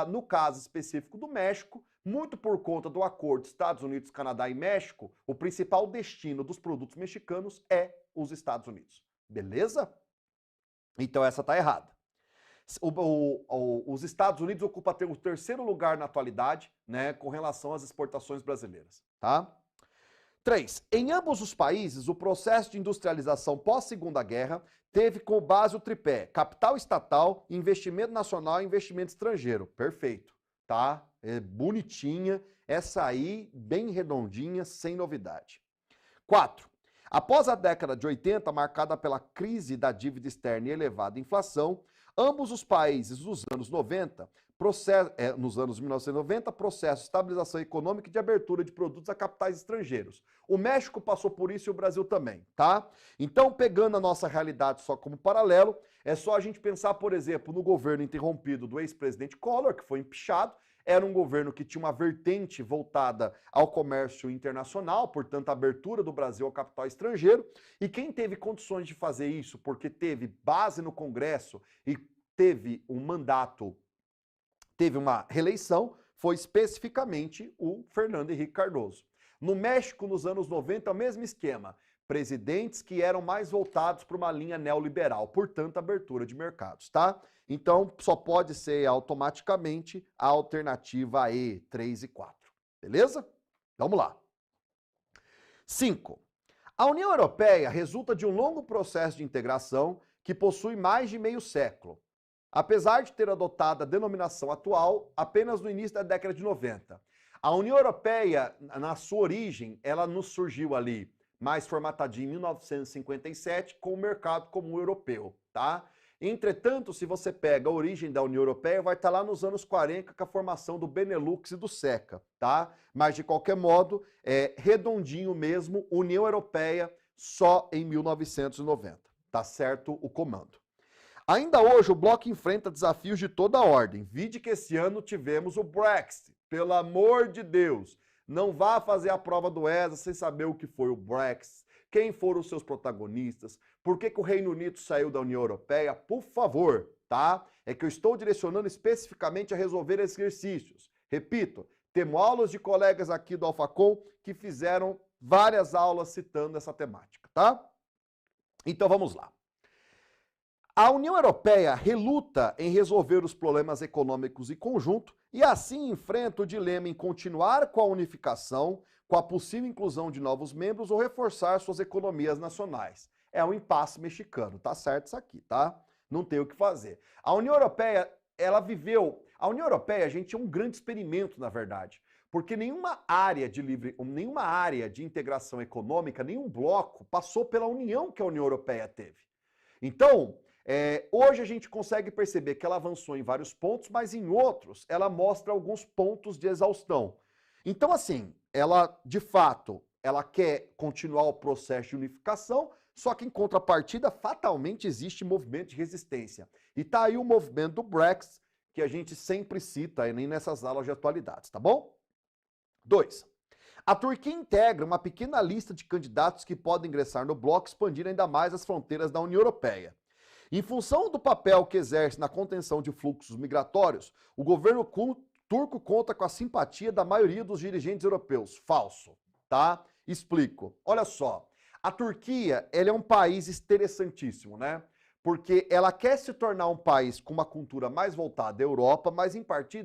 no caso específico do México, muito por conta do acordo Estados Unidos, Canadá e México, o principal destino dos produtos mexicanos é os Estados Unidos. Beleza? Então essa tá errada. Os Estados Unidos ocupam o terceiro lugar na atualidade, né, com relação às exportações brasileiras, tá? 3. Em ambos os países, o processo de industrialização pós-Segunda Guerra teve como base o tripé capital estatal, investimento nacional e investimento estrangeiro. Perfeito, tá? É bonitinha, essa aí bem redondinha, sem novidade. 4. Após a década de 80, marcada pela crise da dívida externa e elevada inflação, ambos os países nos anos 90, nos anos 1990, processo de estabilização econômica e de abertura de produtos a capitais estrangeiros. O México passou por isso e o Brasil também, tá? Então, pegando a nossa realidade só como paralelo, é só a gente pensar, por exemplo, no governo interrompido do ex-presidente Collor, que foi empichado. Era um governo que tinha uma vertente voltada ao comércio internacional, portanto, a abertura do Brasil ao capital estrangeiro. E quem teve condições de fazer isso, porque teve base no Congresso e teve um mandato, teve uma reeleição, foi especificamente o Fernando Henrique Cardoso. No México, nos anos 90, o mesmo esquema. Presidentes que eram mais voltados para uma linha neoliberal, portanto, abertura de mercados, tá? Então, só pode ser automaticamente a alternativa E, 3 e 4. Beleza? Vamos lá. 5. A União Europeia resulta de um longo processo de integração que possui mais de meio século. Apesar de ter adotado a denominação atual apenas no início da década de 90. A União Europeia, na sua origem, ela nos surgiu ali mais formatadinho em 1957 com o mercado comum europeu, tá? Entretanto, se você pega a origem da União Europeia, vai estar lá nos anos 40 com a formação do Benelux e do SECA, tá? Mas de qualquer modo, é redondinho mesmo, União Europeia só em 1990, tá certo o comando. Ainda hoje o bloco enfrenta desafios de toda a ordem. Vide que esse ano tivemos o Brexit, pelo amor de Deus. Não vá fazer a prova do ESA sem saber o que foi o Brexit, quem foram os seus protagonistas, por que o Reino Unido saiu da União Europeia, por favor, tá? É que eu estou direcionando especificamente a resolver exercícios. Repito, temos aulas de colegas aqui do Alfacom que fizeram várias aulas citando essa temática, tá? Então vamos lá. A União Europeia reluta em resolver os problemas econômicos em conjunto e assim enfrenta o dilema em continuar com a unificação, com a possível inclusão de novos membros ou reforçar suas economias nacionais. É um impasse mexicano, tá certo isso aqui, tá? Não tem o que fazer. A União Europeia, a União Europeia, gente, é um grande experimento, na verdade, porque nenhuma área de integração econômica, nenhum bloco passou pela união que a União Europeia teve. Então, hoje a gente consegue perceber que ela avançou em vários pontos, mas em outros ela mostra alguns pontos de exaustão. Então, assim, ela, de fato, ela quer continuar o processo de unificação, só que em contrapartida, fatalmente existe movimento de resistência. E tá aí o movimento do Brexit, que a gente sempre cita, nem nessas aulas de atualidades, tá bom? 2. A Turquia integra uma pequena lista de candidatos que podem ingressar no bloco, expandindo ainda mais as fronteiras da União Europeia. Em função do papel que exerce na contenção de fluxos migratórios, o governo turco conta com a simpatia da maioria dos dirigentes europeus. Falso, tá? Explico. Olha só, a Turquia, ela é um país interessantíssimo, né? Porque ela quer se tornar um país com uma cultura mais voltada à Europa, mas em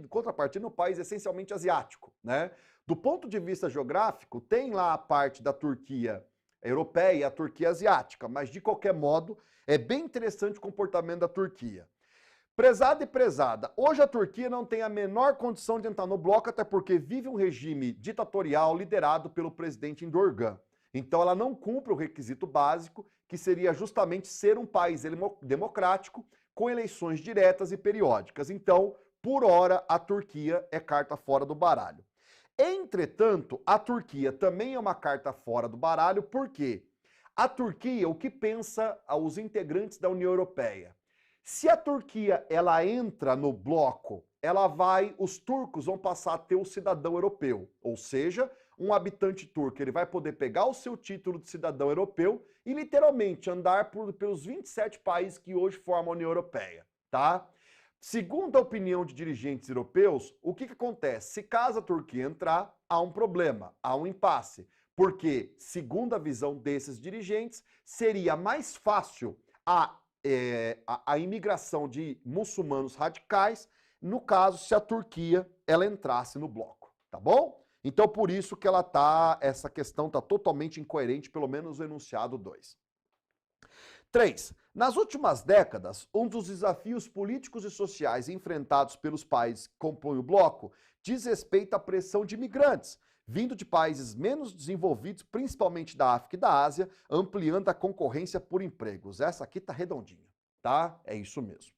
contrapartida, um país essencialmente asiático, né? Do ponto de vista geográfico, tem lá a parte da Turquia europeia e a Turquia asiática, mas de qualquer modo, é bem interessante o comportamento da Turquia. Prezado e prezada, hoje a Turquia não tem a menor condição de entrar no bloco, até porque vive um regime ditatorial liderado pelo presidente Erdogan. Então ela não cumpre o requisito básico, que seria justamente ser um país democrático, com eleições diretas e periódicas. Então, por hora, a Turquia é carta fora do baralho. Entretanto, a Turquia também é uma carta fora do baralho, porque a Turquia, o que pensa os integrantes da União Europeia? Se a Turquia ela entra no bloco os turcos vão passar a ter o cidadão europeu, ou seja, um habitante turco, ele vai poder pegar o seu título de cidadão europeu e literalmente andar pelos 27 países que hoje formam a União Europeia, tá? Segundo a opinião de dirigentes europeus, o que acontece? Se caso a Turquia entrar, há um problema, há um impasse, porque, segundo a visão desses dirigentes, seria mais fácil a imigração de muçulmanos radicais, no caso, se a Turquia ela entrasse no bloco, tá bom? Então, por isso que essa questão está totalmente incoerente, pelo menos no enunciado 2. 3. Nas últimas décadas, um dos desafios políticos e sociais enfrentados pelos países que compõem o bloco diz respeito à pressão de imigrantes, vindo de países menos desenvolvidos, principalmente da África e da Ásia, ampliando a concorrência por empregos. Essa aqui tá redondinha, tá? É isso mesmo.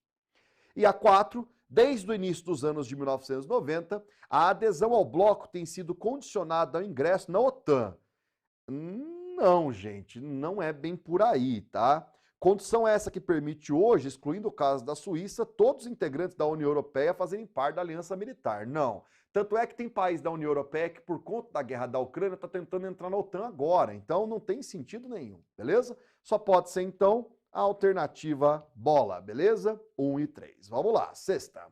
E a 4, desde o início dos anos de 1990, a adesão ao bloco tem sido condicionada ao ingresso na OTAN. Não, gente, não é bem por aí, tá? Condição essa que permite hoje, excluindo o caso da Suíça, todos os integrantes da União Europeia fazerem parte da aliança militar. Não. Tanto é que tem país da União Europeia que, por conta da guerra da Ucrânia, está tentando entrar na OTAN agora. Então, não tem sentido nenhum, beleza? Só pode ser, então, a alternativa bola, beleza? 1 e 3. Vamos lá, 6ª.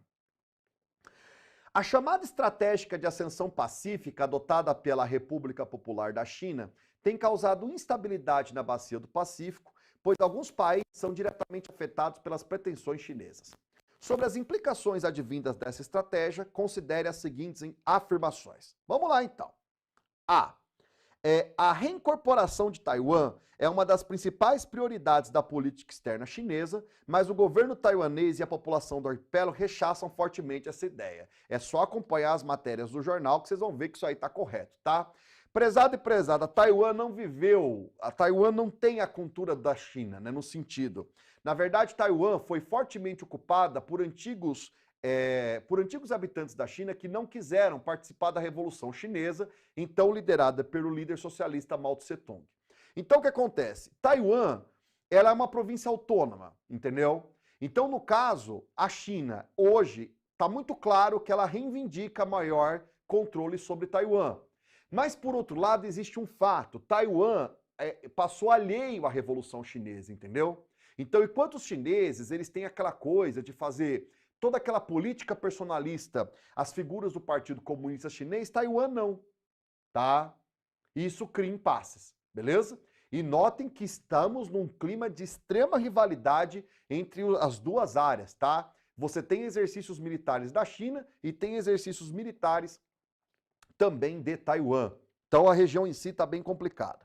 A chamada estratégia de ascensão pacífica adotada pela República Popular da China tem causado instabilidade na bacia do Pacífico, pois alguns países são diretamente afetados pelas pretensões chinesas. Sobre as implicações advindas dessa estratégia, considere as seguintes afirmações. Vamos lá, então. A. A reincorporação de Taiwan é uma das principais prioridades da política externa chinesa, mas o governo taiwanês e a população do arquipélago rechaçam fortemente essa ideia. É só acompanhar as matérias do jornal que vocês vão ver que isso aí está correto, tá? Prezado e prezada, Taiwan não tem a cultura da China, né, no sentido. Na verdade, Taiwan foi fortemente ocupada por antigos habitantes da China que não quiseram participar da Revolução Chinesa, então liderada pelo líder socialista Mao Tse-tung. Então o que acontece? Taiwan, ela é uma província autônoma, entendeu? Então, no caso, a China hoje está muito claro que ela reivindica maior controle sobre Taiwan. Mas, por outro lado, existe um fato. Taiwan passou alheio à Revolução Chinesa, entendeu? Então, enquanto os chineses, eles têm aquela coisa de fazer toda aquela política personalista, as figuras do Partido Comunista Chinês, Taiwan não, tá? Isso cria impasses, beleza? E notem que estamos num clima de extrema rivalidade entre as duas áreas, tá? Você tem exercícios militares da China e tem exercícios militares também de Taiwan. Então a região em si está bem complicada.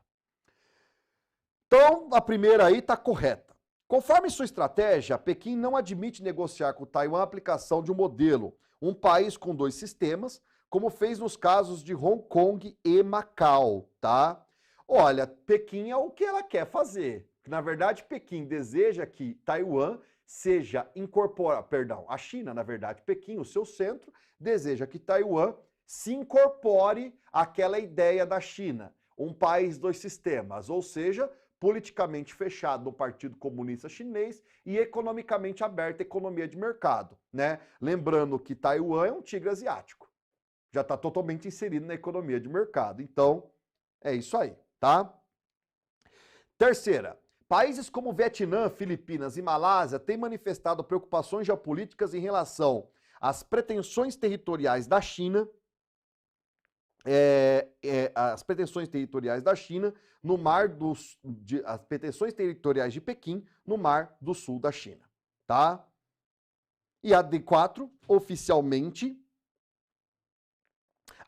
Então a primeira aí está correta. Conforme sua estratégia, Pequim não admite negociar com Taiwan a aplicação de um modelo, um país com 2 sistemas, como fez nos casos de Hong Kong e Macau, tá? Olha, Pequim é o que ela quer fazer. Na verdade, Pequim deseja que Taiwan seja incorporada, a China, na verdade, Pequim, o seu centro, deseja que Taiwan se incorpore àquela ideia da China, um país 2 sistemas, ou seja, politicamente fechado no Partido Comunista Chinês e economicamente aberta à economia de mercado, né? Lembrando que Taiwan é um tigre asiático, já está totalmente inserido na economia de mercado, então é isso aí, tá? Terceira, países como Vietnã, Filipinas e Malásia têm manifestado preocupações geopolíticas em relação às pretensões territoriais da China, as pretensões territoriais da China no mar as pretensões territoriais de Pequim no mar do sul da China, tá? E a D4, oficialmente...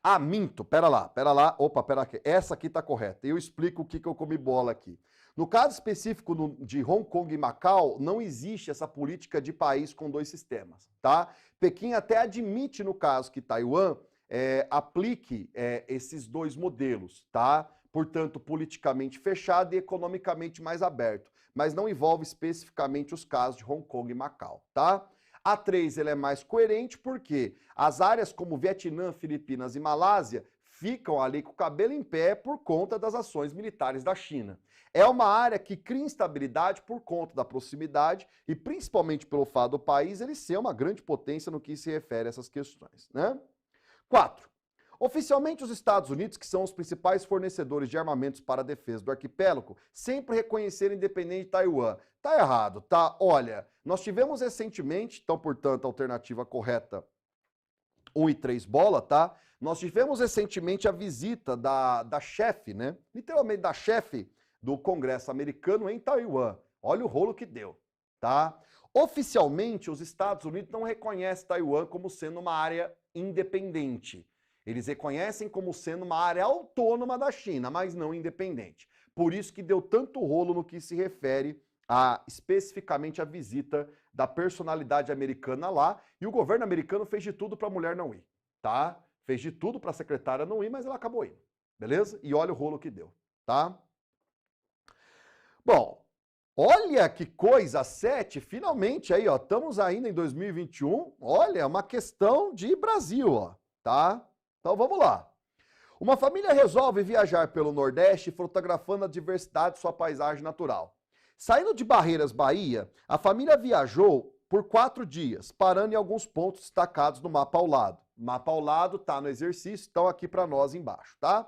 Ah, minto, pera lá, opa, pera aqui, essa aqui tá correta, eu explico o que eu comi bola aqui. No caso específico de Hong Kong e Macau, não existe essa política de país com 2 sistemas, tá? Pequim até admite, no caso, que Taiwan aplique esses 2 modelos, tá? Portanto, politicamente fechado e economicamente mais aberto, mas não envolve especificamente os casos de Hong Kong e Macau, tá? A 3 ele é mais coerente porque as áreas como Vietnã, Filipinas e Malásia ficam ali com o cabelo em pé por conta das ações militares da China. É uma área que cria instabilidade por conta da proximidade e principalmente pelo fato do país ele ser uma grande potência no que se refere a essas questões, né? 4. Oficialmente, os Estados Unidos, que são os principais fornecedores de armamentos para a defesa do arquipélago, sempre reconheceram a independência de Taiwan. Tá errado, tá? Olha, nós tivemos recentemente, então, portanto, a alternativa correta 1 e 3 bola, tá? Nós tivemos recentemente a visita da chefe, né? Literalmente da chefe do Congresso americano em Taiwan. Olha o rolo que deu, tá? Oficialmente, os Estados Unidos não reconhecem Taiwan como sendo uma área independente. Eles reconhecem como sendo uma área autônoma da China, mas não independente. Por isso que deu tanto rolo no que se refere a especificamente a visita da personalidade americana lá, e o governo americano fez de tudo para a mulher não ir, tá? Fez de tudo para a secretária não ir, mas ela acabou indo, beleza? E olha o rolo que deu, tá? Bom, olha que coisa, 7, finalmente aí, ó, estamos ainda em 2021, olha, uma questão de Brasil, ó, tá? Então vamos lá. Uma família resolve viajar pelo Nordeste fotografando a diversidade de sua paisagem natural. Saindo de Barreiras, Bahia, a família viajou por 4 dias, parando em alguns pontos destacados no mapa ao lado. O mapa ao lado está no exercício, estão aqui para nós embaixo, tá?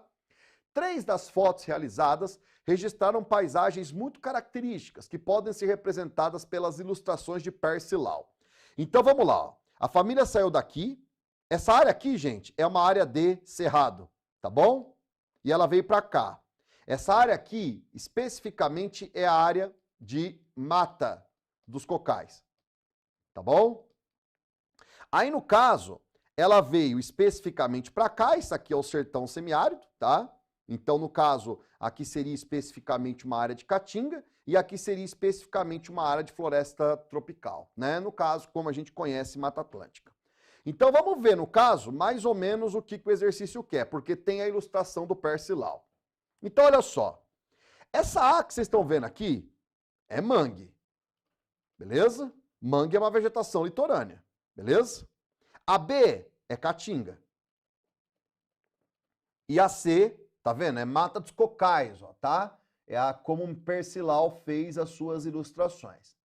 3 das fotos realizadas registraram paisagens muito características, que podem ser representadas pelas ilustrações de Percy Lau. Então vamos lá, ó. A família saiu daqui. Essa área aqui, gente, é uma área de cerrado, tá bom? E ela veio para cá. Essa área aqui, especificamente, é a área de mata dos cocais, tá bom? Aí, no caso, ela veio especificamente para cá, isso aqui é o sertão semiárido, tá? Então, no caso, aqui seria especificamente uma área de caatinga e aqui seria especificamente uma área de floresta tropical, né? No caso, como a gente conhece, Mata Atlântica. Então vamos ver, no caso, mais ou menos o que o exercício quer, porque tem a ilustração do Percy Lau. Então olha só, essa A que vocês estão vendo aqui é mangue, beleza? Mangue é uma vegetação litorânea, beleza? A B é caatinga. E a C, tá vendo? É mata dos cocais, ó, tá? É como o Percy Lau fez as suas ilustrações.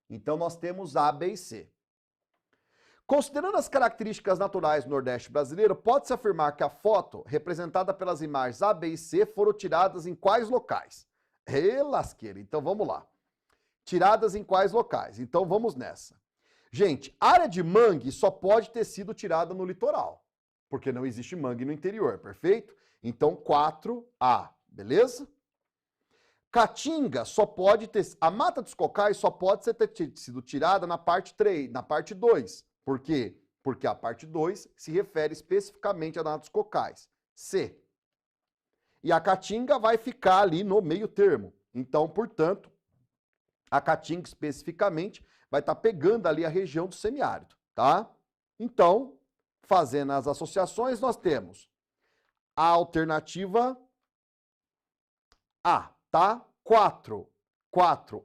Então nós temos A, B e C. Considerando as características naturais do Nordeste brasileiro, pode-se afirmar que a foto, representada pelas imagens A, B e C, foram tiradas em quais locais? Lasqueira, então vamos lá. Tiradas em quais locais? Então vamos nessa. Gente, área de mangue só pode ter sido tirada no litoral, porque não existe mangue no interior, perfeito? Então 4A, beleza? Caatinga só pode ter... A mata dos cocais só pode ter sido tirada na parte 3, na parte 2. Por quê? Porque a parte 2 se refere especificamente a mata dos cocais. C. E a caatinga vai ficar ali no meio termo. Então, portanto, a caatinga especificamente vai estar pegando ali a região do semiárido, tá? Então, fazendo as associações, nós temos a alternativa A, tá? 4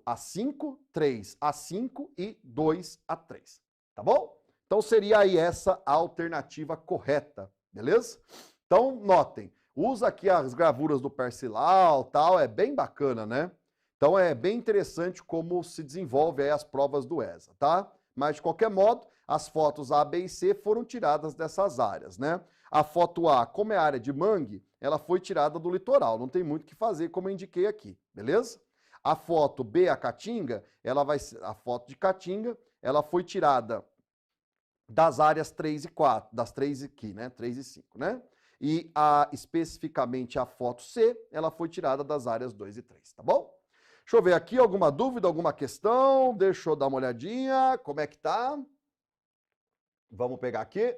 a 5, 3 a 5 e 2 a 3, tá bom? Então seria aí essa a alternativa correta, beleza? Então notem, usa aqui as gravuras do Percy Lau, tal, é bem bacana, né? Então é bem interessante como se desenvolve aí as provas do ESA, tá? Mas de qualquer modo, as fotos A, B e C foram tiradas dessas áreas, né? A foto A, como é área de mangue, ela foi tirada do litoral, não tem muito o que fazer, como eu indiquei aqui, beleza? A foto B, a caatinga, ela vai ser, a foto de caatinga, ela foi tirada das áreas 3 e 4, das 3 aqui, né? 3 e 5, né? E especificamente a foto C, ela foi tirada das áreas 2 e 3, tá bom? Deixa eu ver aqui, alguma dúvida, alguma questão? Deixa eu dar uma olhadinha, como é que tá? Vamos pegar aqui.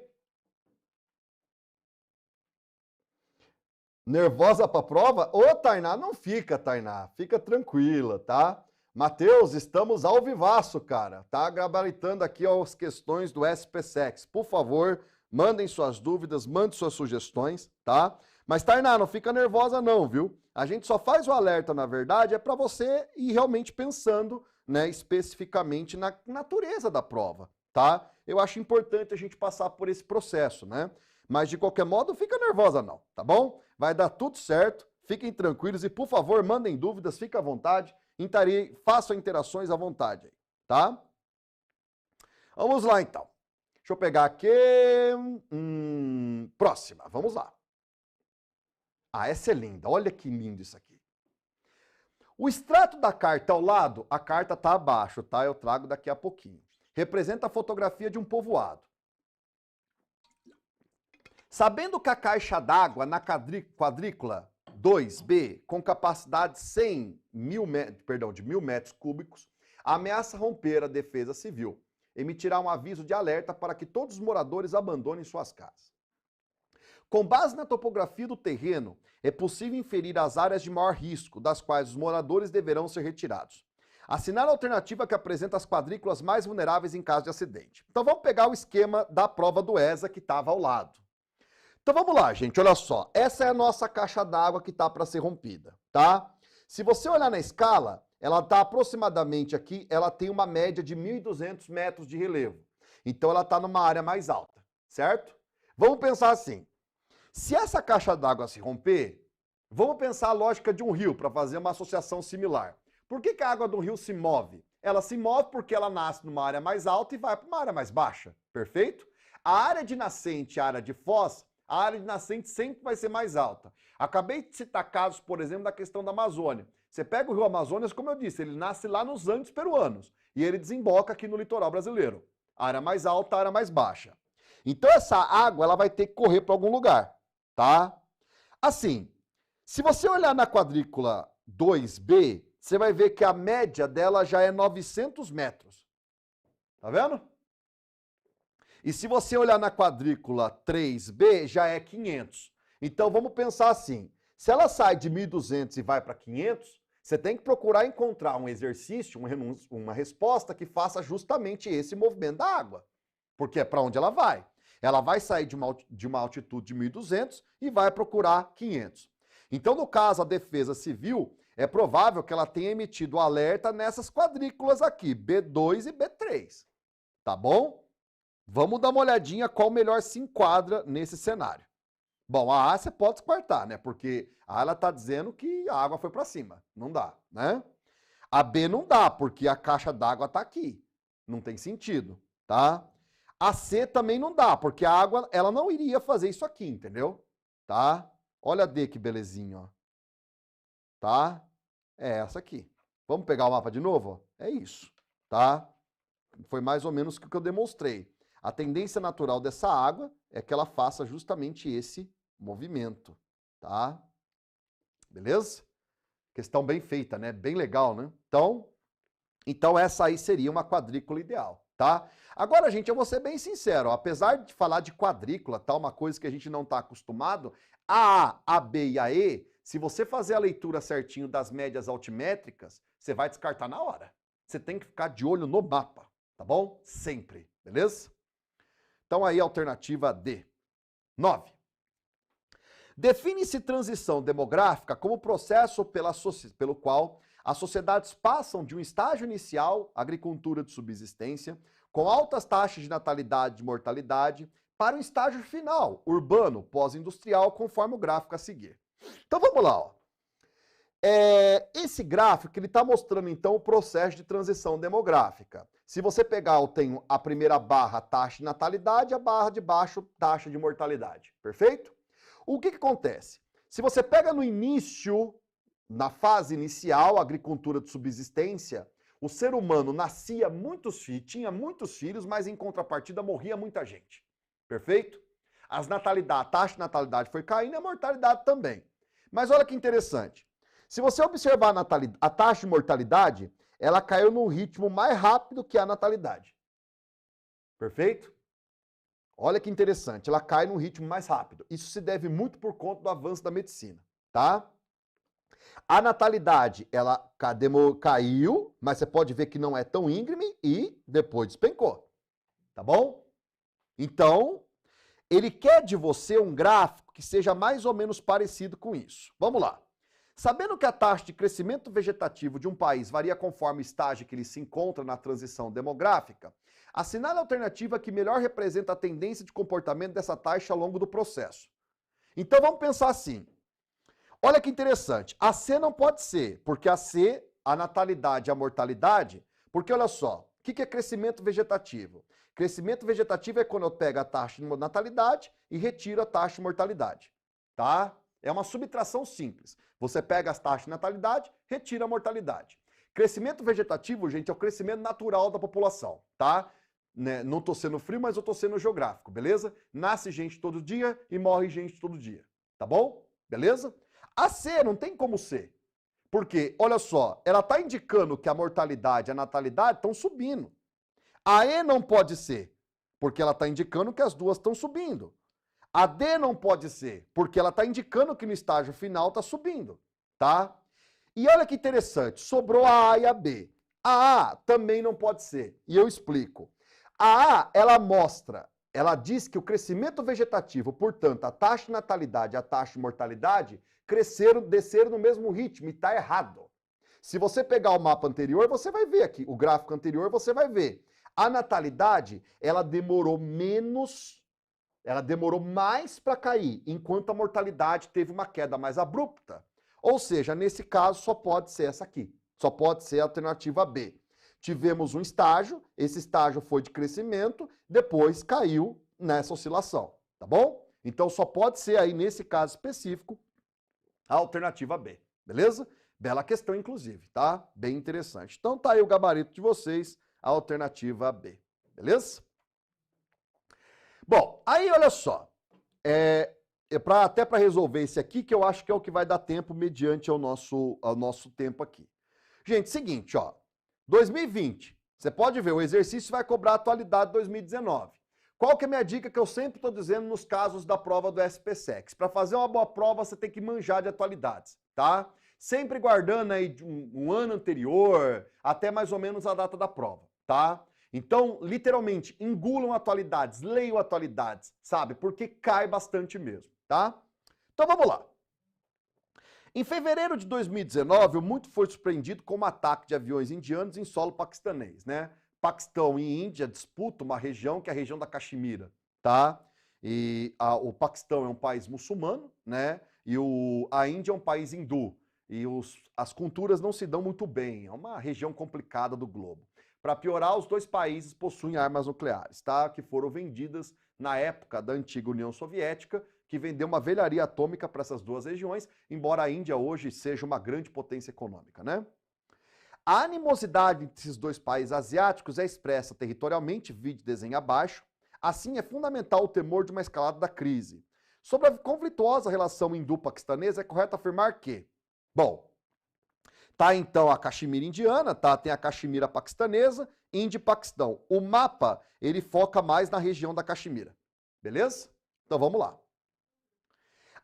Nervosa para a prova? Ô, Tainá, não fica, Tainá. Fica tranquila, tá? Matheus, estamos ao vivaço, cara. Tá gabaritando aqui as questões do SPSEX. Por favor, mandem suas dúvidas, mandem suas sugestões, tá? Mas, Tainá, não fica nervosa não, viu? A gente só faz o alerta, na verdade, é para você ir realmente pensando, né, especificamente na natureza da prova, tá? Eu acho importante a gente passar por esse processo, né? Mas de qualquer modo, não fica nervosa não, tá bom? Vai dar tudo certo, fiquem tranquilos e por favor, mandem dúvidas, fiquem à vontade, façam interações à vontade aí, tá? Vamos lá então. Deixa eu pegar aqui, próxima, vamos lá. Ah, essa é linda, olha que lindo isso aqui. O extrato da carta ao lado, a carta está abaixo, tá? Eu trago daqui a pouquinho. Representa a fotografia de um povoado. Sabendo que a caixa d'água na quadrícula 2B, com capacidade de 1.000 metros cúbicos, ameaça romper a defesa civil, emitirá um aviso de alerta para que todos os moradores abandonem suas casas. Com base na topografia do terreno, é possível inferir as áreas de maior risco, das quais os moradores deverão ser retirados. Assinar a alternativa que apresenta as quadrículas mais vulneráveis em caso de acidente. Então vamos pegar o esquema da prova do ESA que estava ao lado. Então vamos lá, gente, olha só. Essa é a nossa caixa d'água que está para ser rompida, tá? Se você olhar na escala, ela está aproximadamente aqui, ela tem uma média de 1.200 metros de relevo. Então ela está numa área mais alta, certo? Vamos pensar assim. Se essa caixa d'água se romper, vamos pensar a lógica de um rio para fazer uma associação similar. Por que a água do rio se move? Ela se move porque ela nasce numa área mais alta e vai para uma área mais baixa, perfeito? A área de nascente e a área de foz, a área de nascente sempre vai ser mais alta. Acabei de citar casos, por exemplo, da questão da Amazônia. Você pega o rio Amazonas, como eu disse, ele nasce lá nos Andes peruanos e ele desemboca aqui no litoral brasileiro. Área mais alta, área mais baixa. Então essa água ela vai ter que correr para algum lugar. Tá? Assim, se você olhar na quadrícula 2B, você vai ver que a média dela já é 900 metros. Tá vendo? E se você olhar na quadrícula 3B, já é 500. Então vamos pensar assim, se ela sai de 1.200 e vai para 500, você tem que procurar encontrar um exercício, uma resposta que faça justamente esse movimento da água. Porque é para onde ela vai. Ela vai sair de uma altitude de 1.200 e vai procurar 500. Então, no caso, a Defesa Civil, é provável que ela tenha emitido alerta nessas quadrículas aqui, B2 e B3. Tá bom? Vamos dar uma olhadinha qual melhor se enquadra nesse cenário. Bom, a A você pode descartar, né? Porque a A ela está dizendo que a água foi para cima. Não dá, né? A B não dá, porque a caixa d'água está aqui. Não tem sentido, tá? A C também não dá, porque a água, ela não iria fazer isso aqui, entendeu? Tá? Olha a D que belezinha, ó. Tá? É essa aqui. Vamos pegar o mapa de novo? Ó? É isso, tá? Foi mais ou menos o que eu demonstrei. A tendência natural dessa água é que ela faça justamente esse movimento, tá? Beleza? Questão bem feita, né? Bem legal, né? Então essa aí seria uma quadrícula ideal. Tá? Agora, gente, eu vou ser bem sincero, apesar de falar de quadrícula, tá, uma coisa que a gente não está acostumado, a A, a B e a E, se você fazer a leitura certinho das médias altimétricas, você vai descartar na hora. Você tem que ficar de olho no mapa, tá bom? Sempre, beleza? Então aí a alternativa D. 9. Define-se transição demográfica como processo pelo qual as sociedades passam de um estágio inicial, agricultura de subsistência, com altas taxas de natalidade e de mortalidade, para um estágio final, urbano, pós-industrial, conforme o gráfico a seguir. Então vamos lá. Ó. Esse gráfico ele está mostrando então o processo de transição demográfica. Se você pegar, eu tenho a primeira barra, taxa de natalidade, a barra de baixo, taxa de mortalidade. Perfeito? O que acontece? Se você pega no início, na fase inicial, agricultura de subsistência, o ser humano nascia tinha muitos filhos, mas em contrapartida morria muita gente. Perfeito? A taxa de natalidade foi caindo e a mortalidade também. Mas olha que interessante. Se você observar a taxa de mortalidade, ela caiu num ritmo mais rápido que a natalidade. Perfeito? Olha que interessante, ela cai num ritmo mais rápido. Isso se deve muito por conta do avanço da medicina, tá? A natalidade, ela caiu, mas você pode ver que não é tão íngreme e depois despencou, tá bom? Então, ele quer de você um gráfico que seja mais ou menos parecido com isso. Vamos lá. Sabendo que a taxa de crescimento vegetativo de um país varia conforme o estágio que ele se encontra na transição demográfica, Assinale a alternativa que melhor representa a tendência de comportamento dessa taxa ao longo do processo. Então vamos pensar assim. Olha que interessante. A C não pode ser, porque a C, a natalidade e a mortalidade, porque olha só, o que é crescimento vegetativo? Crescimento vegetativo é quando eu pego a taxa de natalidade e retiro a taxa de mortalidade, tá? É uma subtração simples. Você pega as taxas de natalidade, retira a mortalidade. Crescimento vegetativo, gente, é o crescimento natural da população, tá? Né? Não tô sendo frio, mas eu tô sendo geográfico, beleza? Nasce gente todo dia e morre gente todo dia, tá bom? Beleza? A C não tem como ser. Porque, olha só, ela está indicando que a mortalidade e a natalidade estão subindo. A E não pode ser, porque ela está indicando que as duas estão subindo. A D não pode ser, porque ela está indicando que no estágio final está subindo, tá? E olha que interessante, sobrou a A e a B. A A também não pode ser, e eu explico. A A, ela diz que o crescimento vegetativo, portanto, a taxa de natalidade e a taxa de mortalidade, desceram no mesmo ritmo, e está errado. Se você pegar o mapa anterior, você vai ver aqui, o gráfico anterior, você vai ver. A natalidade, ela demorou mais para cair, enquanto a mortalidade teve uma queda mais abrupta. Ou seja, nesse caso, só pode ser essa aqui. Só pode ser a alternativa B. Tivemos um estágio, esse estágio foi de crescimento, depois caiu nessa oscilação, tá bom? Então só pode ser aí, nesse caso específico, a alternativa B, beleza? Bela questão, inclusive, tá? Bem interessante. Então tá aí o gabarito de vocês, a alternativa B, beleza? Bom, aí olha só, até para resolver esse aqui, que eu acho que é o que vai dar tempo mediante ao nosso tempo aqui. Gente, seguinte, ó, 2020, você pode ver, o exercício vai cobrar a atualidade de 2019. Qual que é a minha dica que eu sempre estou dizendo nos casos da prova do SPSEX? Para fazer uma boa prova, você tem que manjar de atualidades, tá? Sempre guardando aí de um ano anterior, até mais ou menos a data da prova, tá? Então, literalmente, engulam atualidades, leiam atualidades, sabe? Porque cai bastante mesmo, tá? Então vamos lá. Em fevereiro de 2019, o mundo foi surpreendido com um ataque de aviões indianos em solo paquistanês, né? Paquistão e Índia disputam uma região que é a região da Caxemira, tá? E o Paquistão é um país muçulmano, né? E a Índia é um país hindu. E as culturas não se dão muito bem, é uma região complicada do globo. Para piorar, os dois países possuem armas nucleares, tá? Que foram vendidas na época da antiga União Soviética, que vendeu uma velharia atômica para essas duas regiões, embora a Índia hoje seja uma grande potência econômica, né? A animosidade entre esses dois países asiáticos é expressa territorialmente, vide desenho abaixo. Assim, é fundamental o temor de uma escalada da crise. Sobre a conflituosa relação hindu-paquistanesa, é correto afirmar que, bom, tá então a Caxemira indiana, tá? Tem a Caxemira paquistanesa, Índia e Paquistão. O mapa, ele foca mais na região da Caxemira, beleza? Então vamos lá.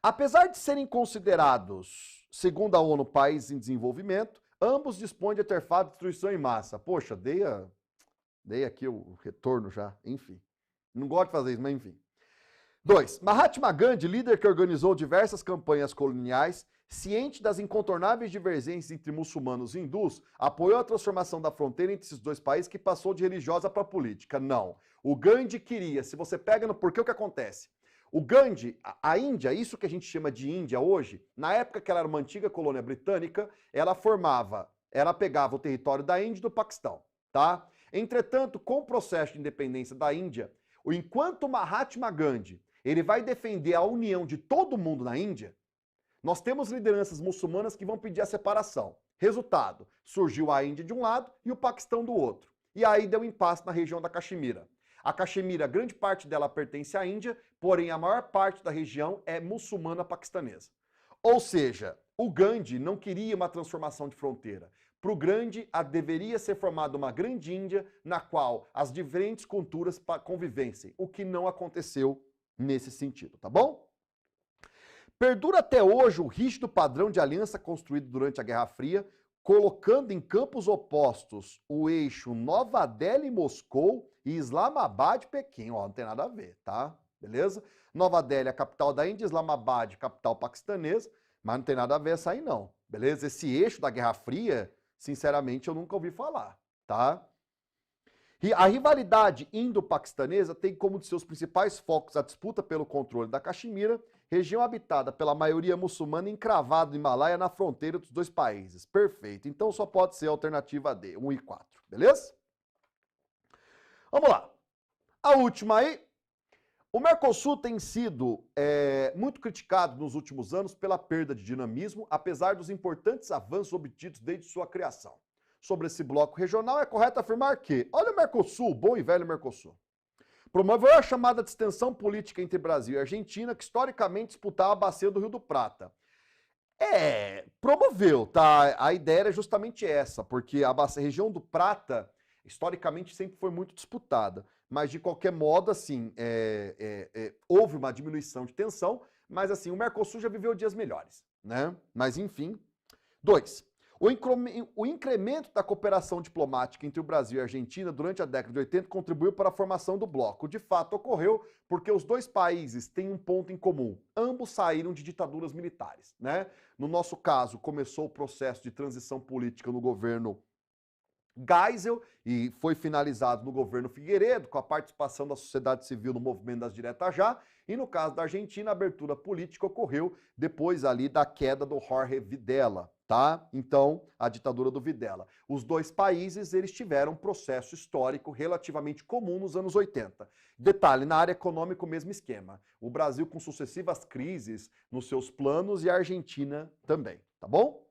Apesar de serem considerados, segundo a ONU, países em desenvolvimento, ambos dispõem de artefato de destruição em massa. Poxa, dei aqui o retorno já, enfim. Não gosto de fazer isso, mas enfim. 2. Mahatma Gandhi, líder que organizou diversas campanhas coloniais, ciente das incontornáveis divergências entre muçulmanos e hindus, apoiou a transformação da fronteira entre esses dois países que passou de religiosa para política. Não. O Gandhi queria, se você pega no porquê, o que acontece? O Gandhi, a Índia, isso que a gente chama de Índia hoje, na época que ela era uma antiga colônia britânica, ela pegava o território da Índia e do Paquistão, tá? Entretanto, com o processo de independência da Índia, enquanto Mahatma Gandhi, ele vai defender a união de todo mundo na Índia, nós temos lideranças muçulmanas que vão pedir a separação. Resultado, surgiu a Índia de um lado e o Paquistão do outro. E aí deu impasse na região da Caxemira. A Caxemira, grande parte dela pertence à Índia, porém a maior parte da região é muçulmana paquistanesa. Ou seja, o Gandhi não queria uma transformação de fronteira. Para o Gandhi, deveria ser formada uma grande Índia na qual as diferentes culturas convivessem, o que não aconteceu nesse sentido, tá bom? Perdura até hoje o rígido padrão de aliança construído durante a Guerra Fria, colocando em campos opostos o eixo Nova Delhi e Moscou e Islamabad e Pequim. Ó, não tem nada a ver, tá? Beleza? Nova Delhi é a capital da Índia, Islamabad, capital paquistanesa, mas não tem nada a ver essa aí não, beleza? Esse eixo da Guerra Fria, sinceramente, eu nunca ouvi falar, tá? E a rivalidade indo-paquistanesa tem como de seus principais focos a disputa pelo controle da Caxemira, região habitada pela maioria muçulmana encravada no Himalaia na fronteira dos dois países. Perfeito. Então só pode ser a alternativa D, 1 e 4. Beleza? Vamos lá. A última aí. O Mercosul tem sido muito criticado nos últimos anos pela perda de dinamismo, apesar dos importantes avanços obtidos desde sua criação. Sobre esse bloco regional, é correto afirmar que, olha o Mercosul, bom e velho Mercosul, promoveu a chamada distensão política entre Brasil e Argentina, que historicamente disputava a bacia do Rio do Prata. Promoveu, tá? A ideia era justamente essa, porque a região do Prata, historicamente, sempre foi muito disputada. Mas, de qualquer modo, assim, houve uma diminuição de tensão, mas, assim, o Mercosul já viveu dias melhores, né? Mas, enfim. 2. O incremento da cooperação diplomática entre o Brasil e a Argentina durante a década de 80 contribuiu para a formação do bloco. De fato, ocorreu porque os dois países têm um ponto em comum. Ambos saíram de ditaduras militares, né? No nosso caso, começou o processo de transição política no governo Geisel e foi finalizado no governo Figueiredo, com a participação da sociedade civil no movimento das Diretas Já, e no caso da Argentina, a abertura política ocorreu depois ali da queda do Jorge Videla, tá? Então, a ditadura do Videla. Os dois países, eles tiveram um processo histórico relativamente comum nos anos 80. Detalhe, na área econômica o mesmo esquema. O Brasil com sucessivas crises nos seus planos e a Argentina também, tá bom?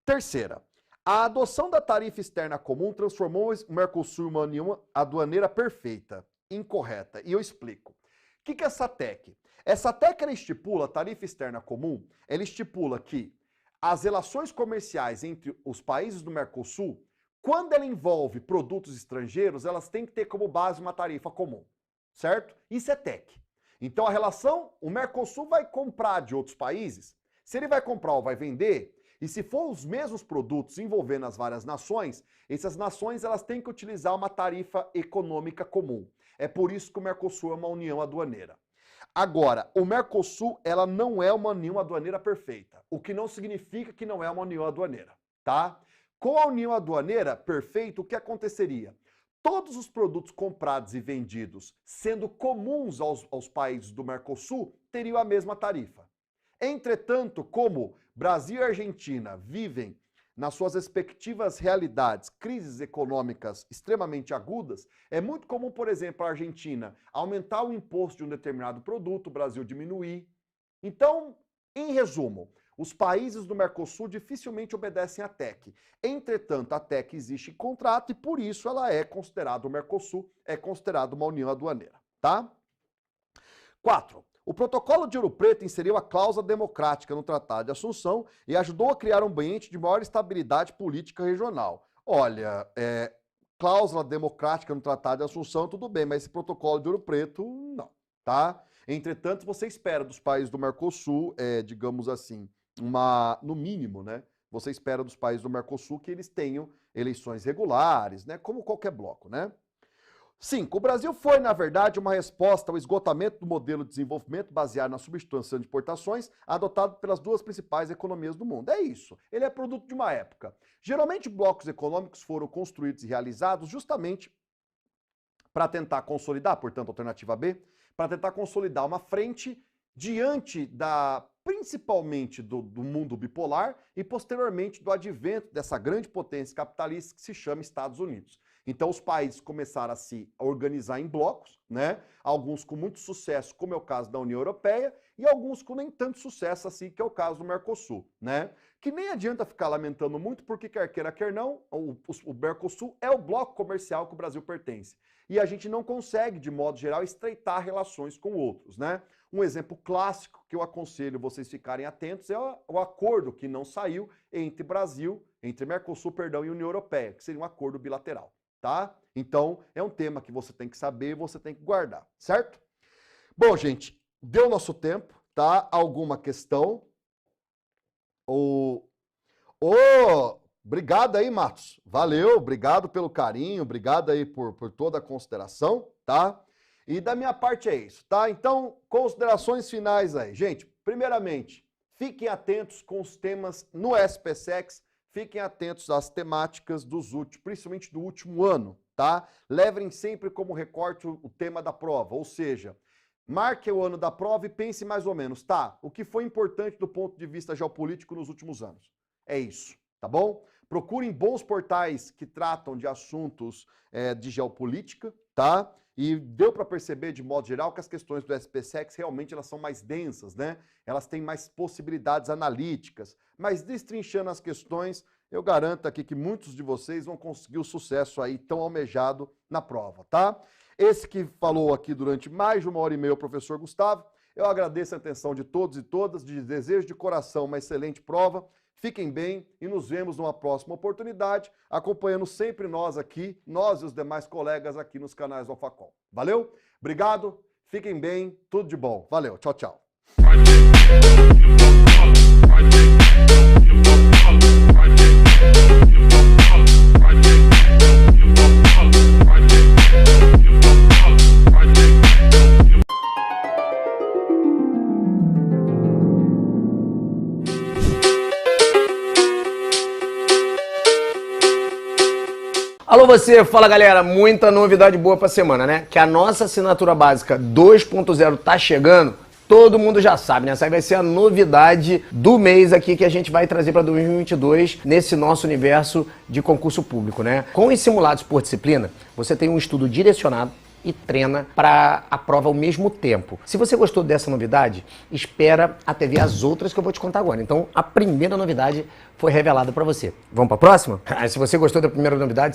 Terceira. A adoção da tarifa externa comum transformou o Mercosul em uma união aduaneira perfeita. Incorreta. E eu explico. O que é essa TEC? Essa TEC ela estipula, a tarifa externa comum, ela estipula que as relações comerciais entre os países do Mercosul, quando ela envolve produtos estrangeiros, elas têm que ter como base uma tarifa comum. Certo? Isso é TEC. Então a relação, o Mercosul vai comprar de outros países, se ele vai comprar ou vai vender, e se for os mesmos produtos envolvendo as várias nações, essas nações elas têm que utilizar uma tarifa econômica comum. É por isso que o Mercosul é uma união aduaneira. Agora, o Mercosul ela não é uma união aduaneira perfeita, o que não significa que não é uma união aduaneira, tá? Com a união aduaneira perfeita, o que aconteceria? Todos os produtos comprados e vendidos, sendo comuns aos países do Mercosul, teriam a mesma tarifa. Entretanto, como Brasil e Argentina vivem nas suas respectivas realidades crises econômicas extremamente agudas, é muito comum, por exemplo, a Argentina aumentar o imposto de um determinado produto, o Brasil diminuir. Então, em resumo, os países do Mercosul dificilmente obedecem à TEC. Entretanto, a TEC existe em contrato e por isso ela é considerada, o Mercosul é considerado uma união aduaneira, tá? 4. O protocolo de Ouro Preto inseriu a cláusula democrática no Tratado de Assunção e ajudou a criar um ambiente de maior estabilidade política regional. Olha, cláusula democrática no Tratado de Assunção, tudo bem, mas esse protocolo de Ouro Preto, não, tá? Entretanto, você espera dos países do Mercosul, digamos assim, no mínimo, né? Você espera dos países do Mercosul que eles tenham eleições regulares, né? Como qualquer bloco, né? 5. O Brasil foi, na verdade, uma resposta ao esgotamento do modelo de desenvolvimento baseado na substituição de importações adotado pelas duas principais economias do mundo. É isso. Ele é produto de uma época. Geralmente, blocos econômicos foram construídos e realizados justamente para tentar consolidar, portanto, alternativa B, para tentar consolidar uma frente diante principalmente do mundo bipolar e posteriormente do advento dessa grande potência capitalista que se chama Estados Unidos. Então os países começaram a se organizar em blocos, né? Alguns com muito sucesso, como é o caso da União Europeia, e alguns com nem tanto sucesso assim, que é o caso do Mercosul, né? Que nem adianta ficar lamentando muito, porque quer queira, quer não, o Mercosul é o bloco comercial que o Brasil pertence. E a gente não consegue, de modo geral, estreitar relações com outros, né? Um exemplo clássico que eu aconselho vocês ficarem atentos é o acordo que não saiu entre Mercosul, e União Europeia, que seria um acordo bilateral. Tá? Então, é um tema que você tem que saber e você tem que guardar, certo? Bom, gente, deu nosso tempo, tá? Alguma questão? Obrigado aí, Matos. Valeu, obrigado pelo carinho, obrigado aí por toda a consideração, tá? E da minha parte é isso, tá? Então, considerações finais aí. Gente, primeiramente, fiquem atentos com os temas no SPSEX. Fiquem atentos às temáticas principalmente do último ano, tá? Levem sempre como recorte o tema da prova, ou seja, marque o ano da prova e pense mais ou menos, tá? O que foi importante do ponto de vista geopolítico nos últimos anos? É isso, tá bom? Procurem bons portais que tratam de assuntos de geopolítica, tá? E deu para perceber, de modo geral, que as questões do SPSEC realmente elas são mais densas, né? Elas têm mais possibilidades analíticas. Mas destrinchando as questões, eu garanto aqui que muitos de vocês vão conseguir o sucesso aí tão almejado na prova, tá? Esse que falou aqui durante mais de 1h30, o professor Gustavo. Eu agradeço a atenção de todos e todas, desejo de coração uma excelente prova. Fiquem bem e nos vemos numa próxima oportunidade, acompanhando sempre nós aqui, nós e os demais colegas aqui nos canais do Alfacom. Valeu? Obrigado, fiquem bem, tudo de bom. Valeu, tchau, tchau. Alô você, fala galera, muita novidade boa pra semana, né? Que a nossa assinatura básica 2.0 tá chegando, todo mundo já sabe, né? Essa aí vai ser a novidade do mês aqui que a gente vai trazer pra 2022 nesse nosso universo de concurso público, né? Com os simulados por disciplina, você tem um estudo direcionado e treina para a prova ao mesmo tempo. Se você gostou dessa novidade, espera até ver as outras que eu vou te contar agora. Então, a primeira novidade foi revelada para você. Vamos para a próxima? Se você gostou da primeira novidade,